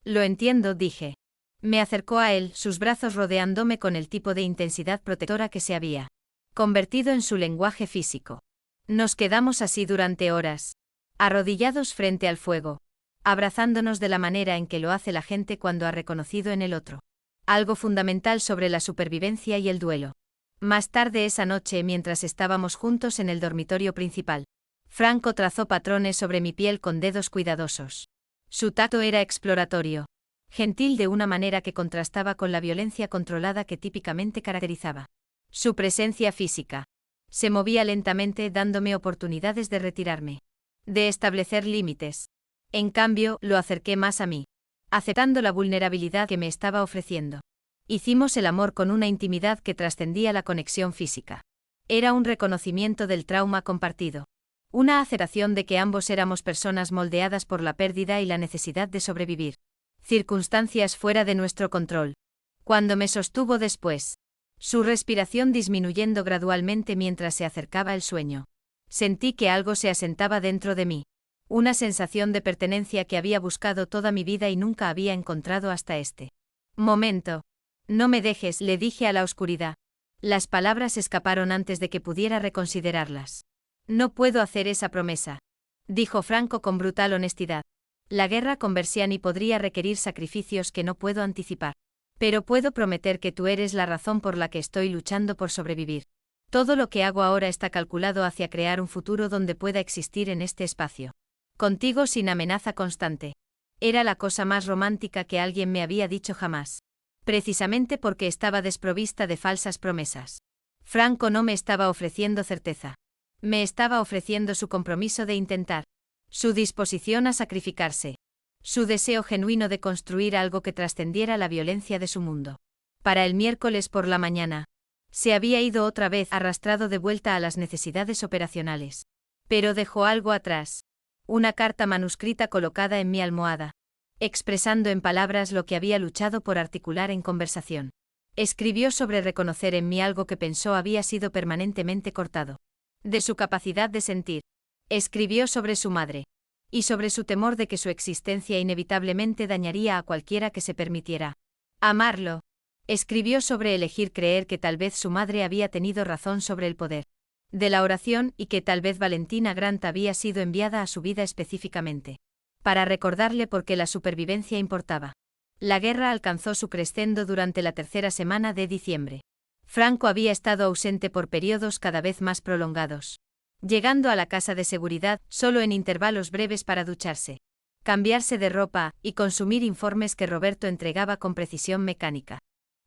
Lo entiendo, dije. Me acercó a él, sus brazos rodeándome con el tipo de intensidad protectora que se había convertido en su lenguaje físico. Nos quedamos así durante horas, arrodillados frente al fuego, abrazándonos de la manera en que lo hace la gente cuando ha reconocido en el otro algo fundamental sobre la supervivencia y el duelo. Más tarde esa noche, mientras estábamos juntos en el dormitorio principal, Franco trazó patrones sobre mi piel con dedos cuidadosos. Su tacto era exploratorio, gentil de una manera que contrastaba con la violencia controlada que típicamente caracterizaba su presencia física. Se movía lentamente dándome oportunidades de retirarme, de establecer límites. En cambio, lo acerqué más a mí, aceptando la vulnerabilidad que me estaba ofreciendo. Hicimos el amor con una intimidad que trascendía la conexión física. Era un reconocimiento del trauma compartido. Una aceptación de que ambos éramos personas moldeadas por la pérdida y la necesidad de sobrevivir. Circunstancias fuera de nuestro control. Cuando me sostuvo después, su respiración disminuyendo gradualmente mientras se acercaba el sueño. Sentí que algo se asentaba dentro de mí. Una sensación de pertenencia que había buscado toda mi vida y nunca había encontrado hasta este momento. No me dejes, le dije a la oscuridad. Las palabras escaparon antes de que pudiera reconsiderarlas. No puedo hacer esa promesa, dijo Franco con brutal honestidad. La guerra con Versiani podría requerir sacrificios que no puedo anticipar. Pero puedo prometer que tú eres la razón por la que estoy luchando por sobrevivir. Todo lo que hago ahora está calculado hacia crear un futuro donde pueda existir en este espacio. Contigo sin amenaza constante. Era la cosa más romántica que alguien me había dicho jamás. Precisamente porque estaba desprovista de falsas promesas. Franco no me estaba ofreciendo certeza. Me estaba ofreciendo su compromiso de intentar. Su disposición a sacrificarse. Su deseo genuino de construir algo que trascendiera la violencia de su mundo. Para el miércoles por la mañana, se había ido otra vez arrastrado de vuelta a las necesidades operacionales. Pero dejó algo atrás. Una carta manuscrita colocada en mi almohada, expresando en palabras lo que había luchado por articular en conversación. Escribió sobre reconocer en mí algo que pensó había sido permanentemente cortado. De su capacidad de sentir. Escribió sobre su madre. Y sobre su temor de que su existencia inevitablemente dañaría a cualquiera que se permitiera amarlo. Escribió sobre elegir creer que tal vez su madre había tenido razón sobre el poder de la oración y que tal vez Valentina Grant había sido enviada a su vida específicamente para recordarle por qué la supervivencia importaba. La guerra alcanzó su crescendo durante la tercera semana de diciembre. Franco había estado ausente por periodos cada vez más prolongados, llegando a la casa de seguridad solo en intervalos breves para ducharse, cambiarse de ropa y consumir informes que Roberto entregaba con precisión mecánica.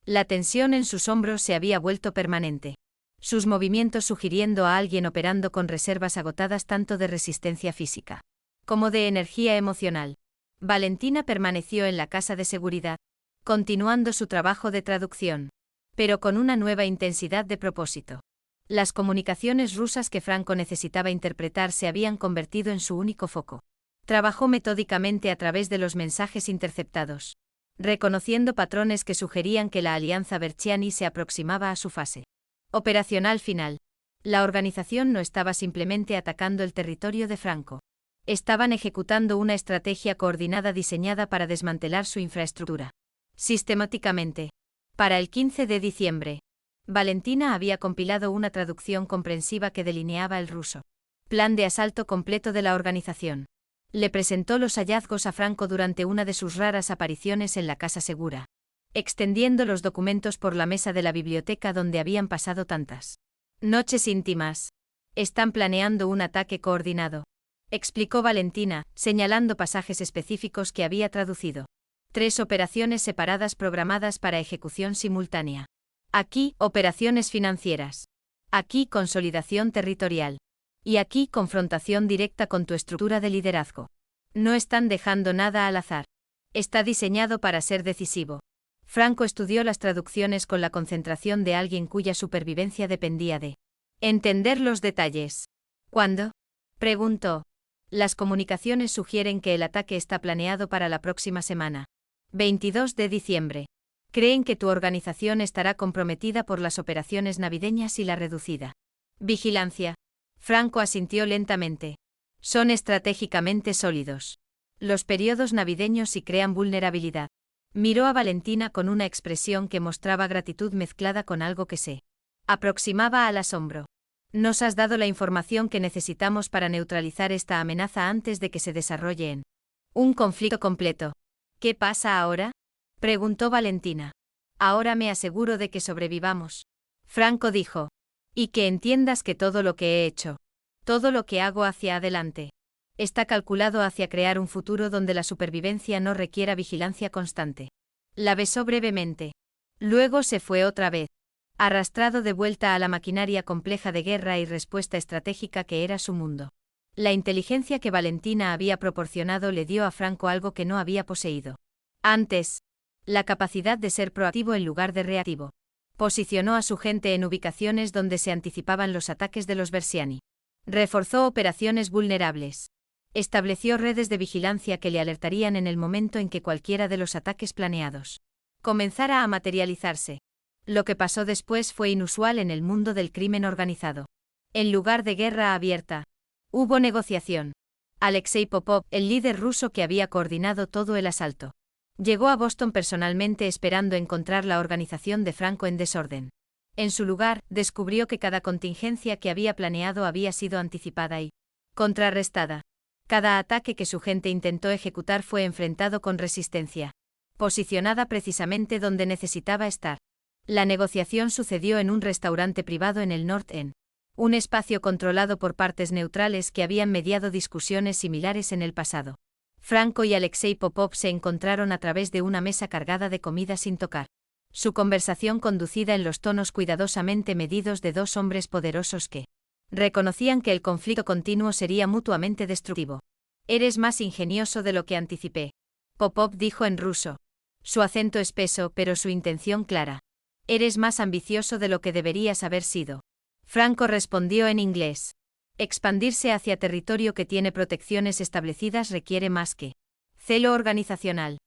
La tensión en sus hombros se había vuelto permanente, sus movimientos sugiriendo a alguien operando con reservas agotadas tanto de resistencia física como de energía emocional. Valentina permaneció en la casa de seguridad, continuando su trabajo de traducción, pero con una nueva intensidad de propósito. Las comunicaciones rusas que Franco necesitaba interpretar se habían convertido en su único foco. Trabajó metódicamente a través de los mensajes interceptados, reconociendo patrones que sugerían que la alianza Versiani se aproximaba a su fase operacional final. La organización no estaba simplemente atacando el territorio de Franco. Estaban ejecutando una estrategia coordinada diseñada para desmantelar su infraestructura. Sistemáticamente. Para el 15 de diciembre, Valentina había compilado una traducción comprensiva que delineaba el ruso plan de asalto completo de la organización. Le presentó los hallazgos a Franco durante una de sus raras apariciones en la casa segura, extendiendo los documentos por la mesa de la biblioteca donde habían pasado tantas noches íntimas. Están planeando un ataque coordinado, explicó Valentina, señalando pasajes específicos que había traducido. 3 operaciones separadas programadas para ejecución simultánea. Aquí, operaciones financieras. Aquí, consolidación territorial. Y aquí, confrontación directa con tu estructura de liderazgo. No están dejando nada al azar. Está diseñado para ser decisivo. Franco estudió las traducciones con la concentración de alguien cuya supervivencia dependía de entender los detalles. ¿Cuándo?, preguntó. Las comunicaciones sugieren que el ataque está planeado para la próxima semana. 22 de diciembre. Creen que tu organización estará comprometida por las operaciones navideñas y la reducida vigilancia. Franco asintió lentamente. Son estratégicamente sólidos. Los periodos navideños sí crean vulnerabilidad. Miró a Valentina con una expresión que mostraba gratitud mezclada con algo que se aproximaba al asombro. Nos has dado la información que necesitamos para neutralizar esta amenaza antes de que se desarrolle en un conflicto completo. ¿Qué pasa ahora?, preguntó Valentina. Ahora me aseguro de que sobrevivamos. Franco dijo. Y que entiendas que todo lo que he hecho Todo lo que hago hacia adelante está calculado hacia crear un futuro donde la supervivencia no requiera vigilancia constante. La besó brevemente. Luego se fue otra vez, arrastrado de vuelta a la maquinaria compleja de guerra y respuesta estratégica que era su mundo. La inteligencia que Valentina había proporcionado le dio a Franco algo que no había poseído antes: la capacidad de ser proactivo en lugar de reactivo. Posicionó a su gente en ubicaciones donde se anticipaban los ataques de los Versiani. Reforzó operaciones vulnerables. Estableció redes de vigilancia que le alertarían en el momento en que cualquiera de los ataques planeados comenzara a materializarse. Lo que pasó después fue inusual en el mundo del crimen organizado. En lugar de guerra abierta, hubo negociación. Alexei Popov, el líder ruso que había coordinado todo el asalto, llegó a Boston personalmente esperando encontrar la organización de Franco en desorden. En su lugar, descubrió que cada contingencia que había planeado había sido anticipada y contrarrestada. Cada ataque que su gente intentó ejecutar fue enfrentado con resistencia, posicionada precisamente donde necesitaba estar. La negociación sucedió en un restaurante privado en el North End, un espacio controlado por partes neutrales que habían mediado discusiones similares en el pasado. Franco y Alexei Popov se encontraron a través de una mesa cargada de comida sin tocar. Su conversación conducida en los tonos cuidadosamente medidos de dos hombres poderosos que reconocían que el conflicto continuo sería mutuamente destructivo. «Eres más ingenioso de lo que anticipé», Popov dijo en ruso. Su acento espeso, pero su intención clara. «Eres más ambicioso de lo que deberías haber sido». Franco respondió en inglés. Expandirse hacia territorio que tiene protecciones establecidas requiere más que celo organizacional.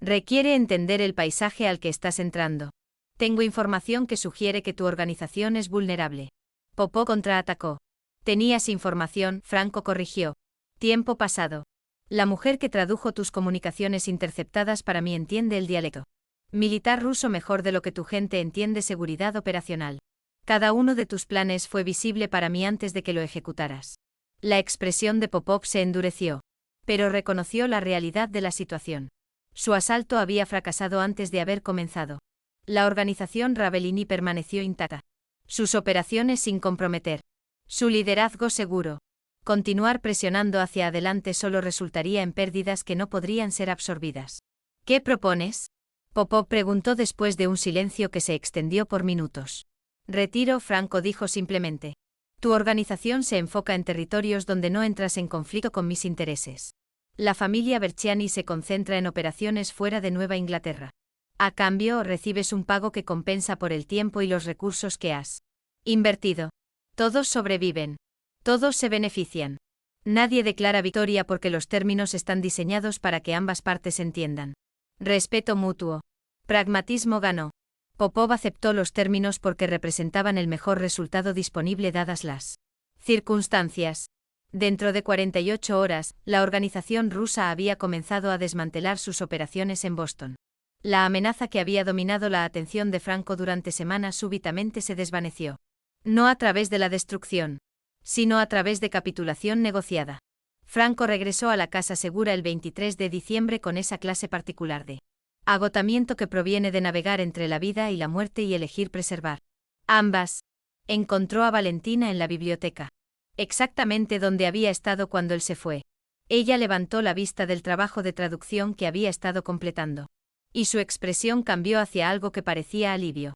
Requiere entender el paisaje al que estás entrando. Tengo información que sugiere que tu organización es vulnerable. Popov contraatacó. Tenías información, Franco corrigió. Tiempo pasado. La mujer que tradujo tus comunicaciones interceptadas para mí entiende el dialecto militar ruso mejor de lo que tu gente entiende seguridad operacional. Cada uno de tus planes fue visible para mí antes de que lo ejecutaras. La expresión de Popov se endureció, pero reconoció la realidad de la situación. Su asalto había fracasado antes de haber comenzado. La organización Ravelini permaneció intacta. Sus operaciones sin comprometer. Su liderazgo seguro. Continuar presionando hacia adelante solo resultaría en pérdidas que no podrían ser absorbidas. ¿Qué propones?, Popov preguntó después de un silencio que se extendió por minutos. Retiro, Franco dijo simplemente. Tu organización se enfoca en territorios donde no entras en conflicto con mis intereses. La familia Berciani se concentra en operaciones fuera de Nueva Inglaterra. A cambio, recibes un pago que compensa por el tiempo y los recursos que has invertido. Todos sobreviven. Todos se benefician. Nadie declara victoria porque los términos están diseñados para que ambas partes entiendan. Respeto mutuo. Pragmatismo ganó. Popov aceptó los términos porque representaban el mejor resultado disponible dadas las circunstancias. Dentro de 48 horas, la organización rusa había comenzado a desmantelar sus operaciones en Boston. La amenaza que había dominado la atención de Franco durante semanas súbitamente se desvaneció. No a través de la destrucción, sino a través de capitulación negociada. Franco regresó a la casa segura el 23 de diciembre con esa clase particular de agotamiento que proviene de navegar entre la vida y la muerte y elegir preservar ambas. Encontró a Valentina en la biblioteca, exactamente donde había estado cuando él se fue. Ella levantó la vista del trabajo de traducción que había estado completando, y su expresión cambió hacia algo que parecía alivio.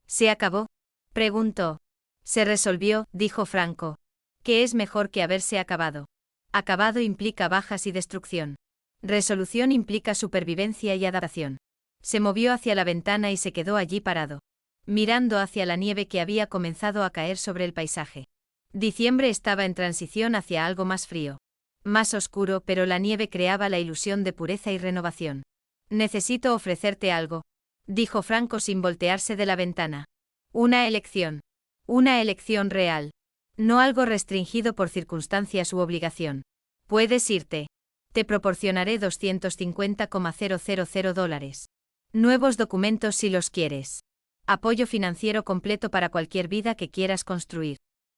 ¿Se acabó?, preguntó. Se resolvió, dijo Franco. ¿Qué es mejor que haberse acabado? Acabado implica bajas y destrucción. Resolución implica supervivencia y adaptación. Se movió hacia la ventana y se quedó allí parado, mirando hacia la nieve que había comenzado a caer sobre el paisaje. Diciembre estaba en transición hacia algo más frío, más oscuro, pero la nieve creaba la ilusión de pureza y renovación. Necesito ofrecerte algo, dijo Franco sin voltearse de la ventana. Una elección. Una elección real. No algo restringido por circunstancias u obligación. Puedes irte. Te proporcionaré $250,000. Nuevos documentos si los quieres. Apoyo financiero completo para cualquier vida que quieras construir.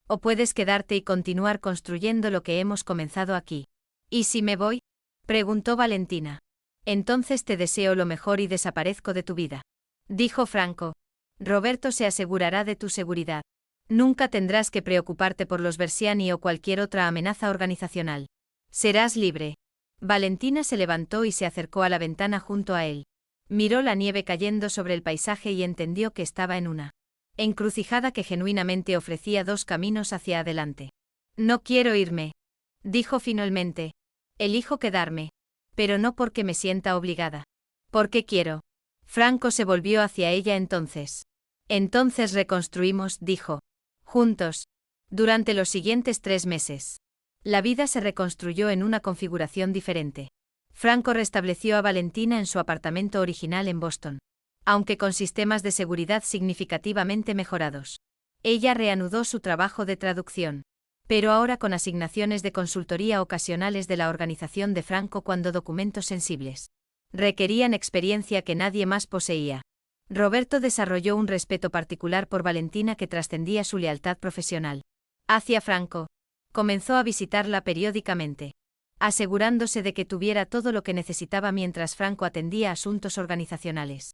O puedes quedarte y continuar construyendo lo que hemos comenzado aquí. ¿Y si me voy?, preguntó Valentina. Entonces te deseo lo mejor y desaparezco de tu vida, dijo Franco. Roberto se asegurará de tu seguridad. Nunca tendrás que preocuparte por los Versiani o cualquier otra amenaza organizacional. Serás libre. Valentina se levantó y se acercó a la ventana junto a él. Miró la nieve cayendo sobre el paisaje y entendió que estaba en una encrucijada que genuinamente ofrecía dos caminos hacia adelante. No quiero irme, dijo finalmente. Elijo quedarme. Pero no porque me sienta obligada. Porque quiero. Franco se volvió hacia ella entonces. Entonces reconstruimos, dijo. Juntos. Durante los siguientes 3 meses. La vida se reconstruyó en una configuración diferente. Franco restableció a Valentina en su apartamento original en Boston, aunque con sistemas de seguridad significativamente mejorados. Ella reanudó su trabajo de traducción, pero ahora con asignaciones de consultoría ocasionales de la organización de Franco cuando documentos sensibles requerían experiencia que nadie más poseía. Roberto desarrolló un respeto particular por Valentina que trascendía su lealtad profesional hacia Franco. Comenzó a visitarla periódicamente, asegurándose de que tuviera todo lo que necesitaba mientras Franco atendía asuntos organizacionales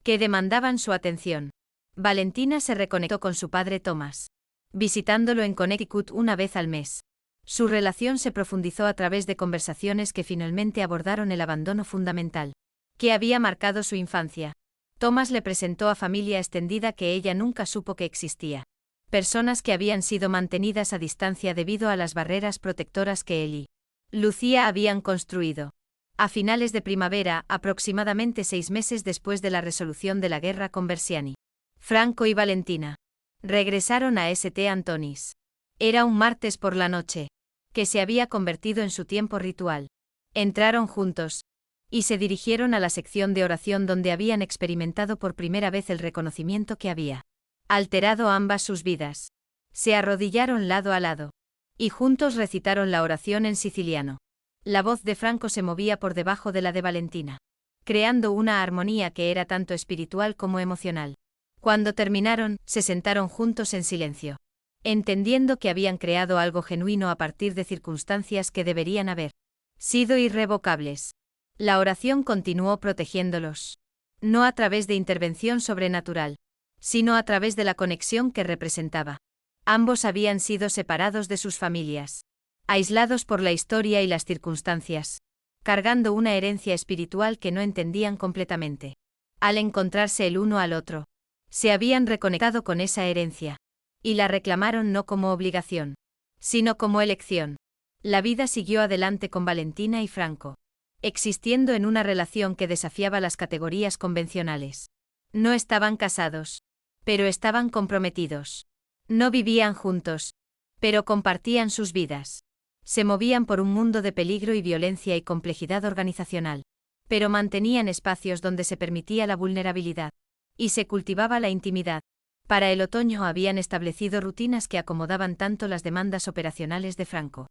que demandaban su atención. Valentina se reconectó con su padre Thomas, visitándolo en Connecticut una vez al mes. Su relación se profundizó a través de conversaciones que finalmente abordaron el abandono fundamental que había marcado su infancia. Thomas le presentó a familia extendida que ella nunca supo que existía. Personas que habían sido mantenidas a distancia debido a las barreras protectoras que él y Lucía habían construido. A finales de primavera, aproximadamente 6 meses después de la resolución de la guerra con Versiani, Franco y Valentina regresaron a St. Antonis. Era un martes por la noche, que se había convertido en su tiempo ritual. Entraron juntos y se dirigieron a la sección de oración donde habían experimentado por primera vez el reconocimiento que había alterado ambas sus vidas. Se arrodillaron lado a lado y juntos recitaron la oración en siciliano. La voz de Franco se movía por debajo de la de Valentina, creando una armonía que era tanto espiritual como emocional. Cuando terminaron, se sentaron juntos en silencio, entendiendo que habían creado algo genuino a partir de circunstancias que deberían haber sido irrevocables. La oración continuó protegiéndolos, no a través de intervención sobrenatural, sino a través de la conexión que representaba. Ambos habían sido separados de sus familias, aislados por la historia y las circunstancias, cargando una herencia espiritual que no entendían completamente. Al encontrarse el uno al otro, se habían reconectado con esa herencia, y la reclamaron no como obligación, sino como elección. La vida siguió adelante con Valentina y Franco, existiendo en una relación que desafiaba las categorías convencionales. No estaban casados, pero estaban comprometidos. No vivían juntos, pero compartían sus vidas. Se movían por un mundo de peligro y violencia y complejidad organizacional, pero mantenían espacios donde se permitía la vulnerabilidad y se cultivaba la intimidad. Para el otoño habían establecido rutinas que acomodaban tanto las demandas operacionales de Franco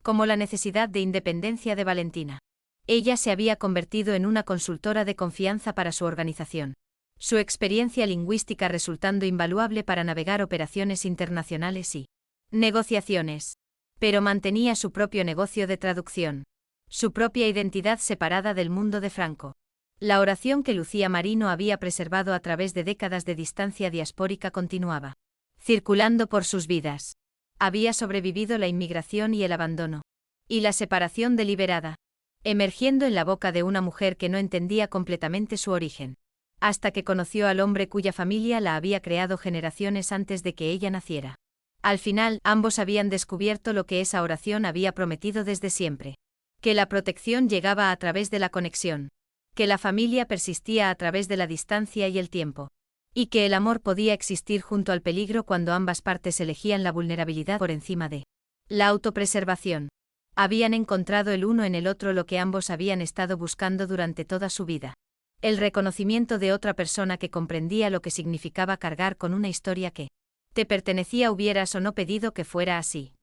como la necesidad de independencia de Valentina. Ella se había convertido en una consultora de confianza para su organización, su experiencia lingüística resultando invaluable para navegar operaciones internacionales y negociaciones. Pero mantenía su propio negocio de traducción, su propia identidad separada del mundo de Franco. La oración que Lucía Marino había preservado a través de décadas de distancia diaspórica continuaba circulando por sus vidas. Había sobrevivido la inmigración y el abandono, y la separación deliberada, emergiendo en la boca de una mujer que no entendía completamente su origen, hasta que conoció al hombre cuya familia la había creado generaciones antes de que ella naciera. Al final, ambos habían descubierto lo que esa oración había prometido desde siempre: que la protección llegaba a través de la conexión, que la familia persistía a través de la distancia y el tiempo, y que el amor podía existir junto al peligro cuando ambas partes elegían la vulnerabilidad por encima de la autopreservación. Habían encontrado el uno en el otro lo que ambos habían estado buscando durante toda su vida: el reconocimiento de otra persona que comprendía lo que significaba cargar con una historia que te pertenecía, hubieras o no pedido que fuera así.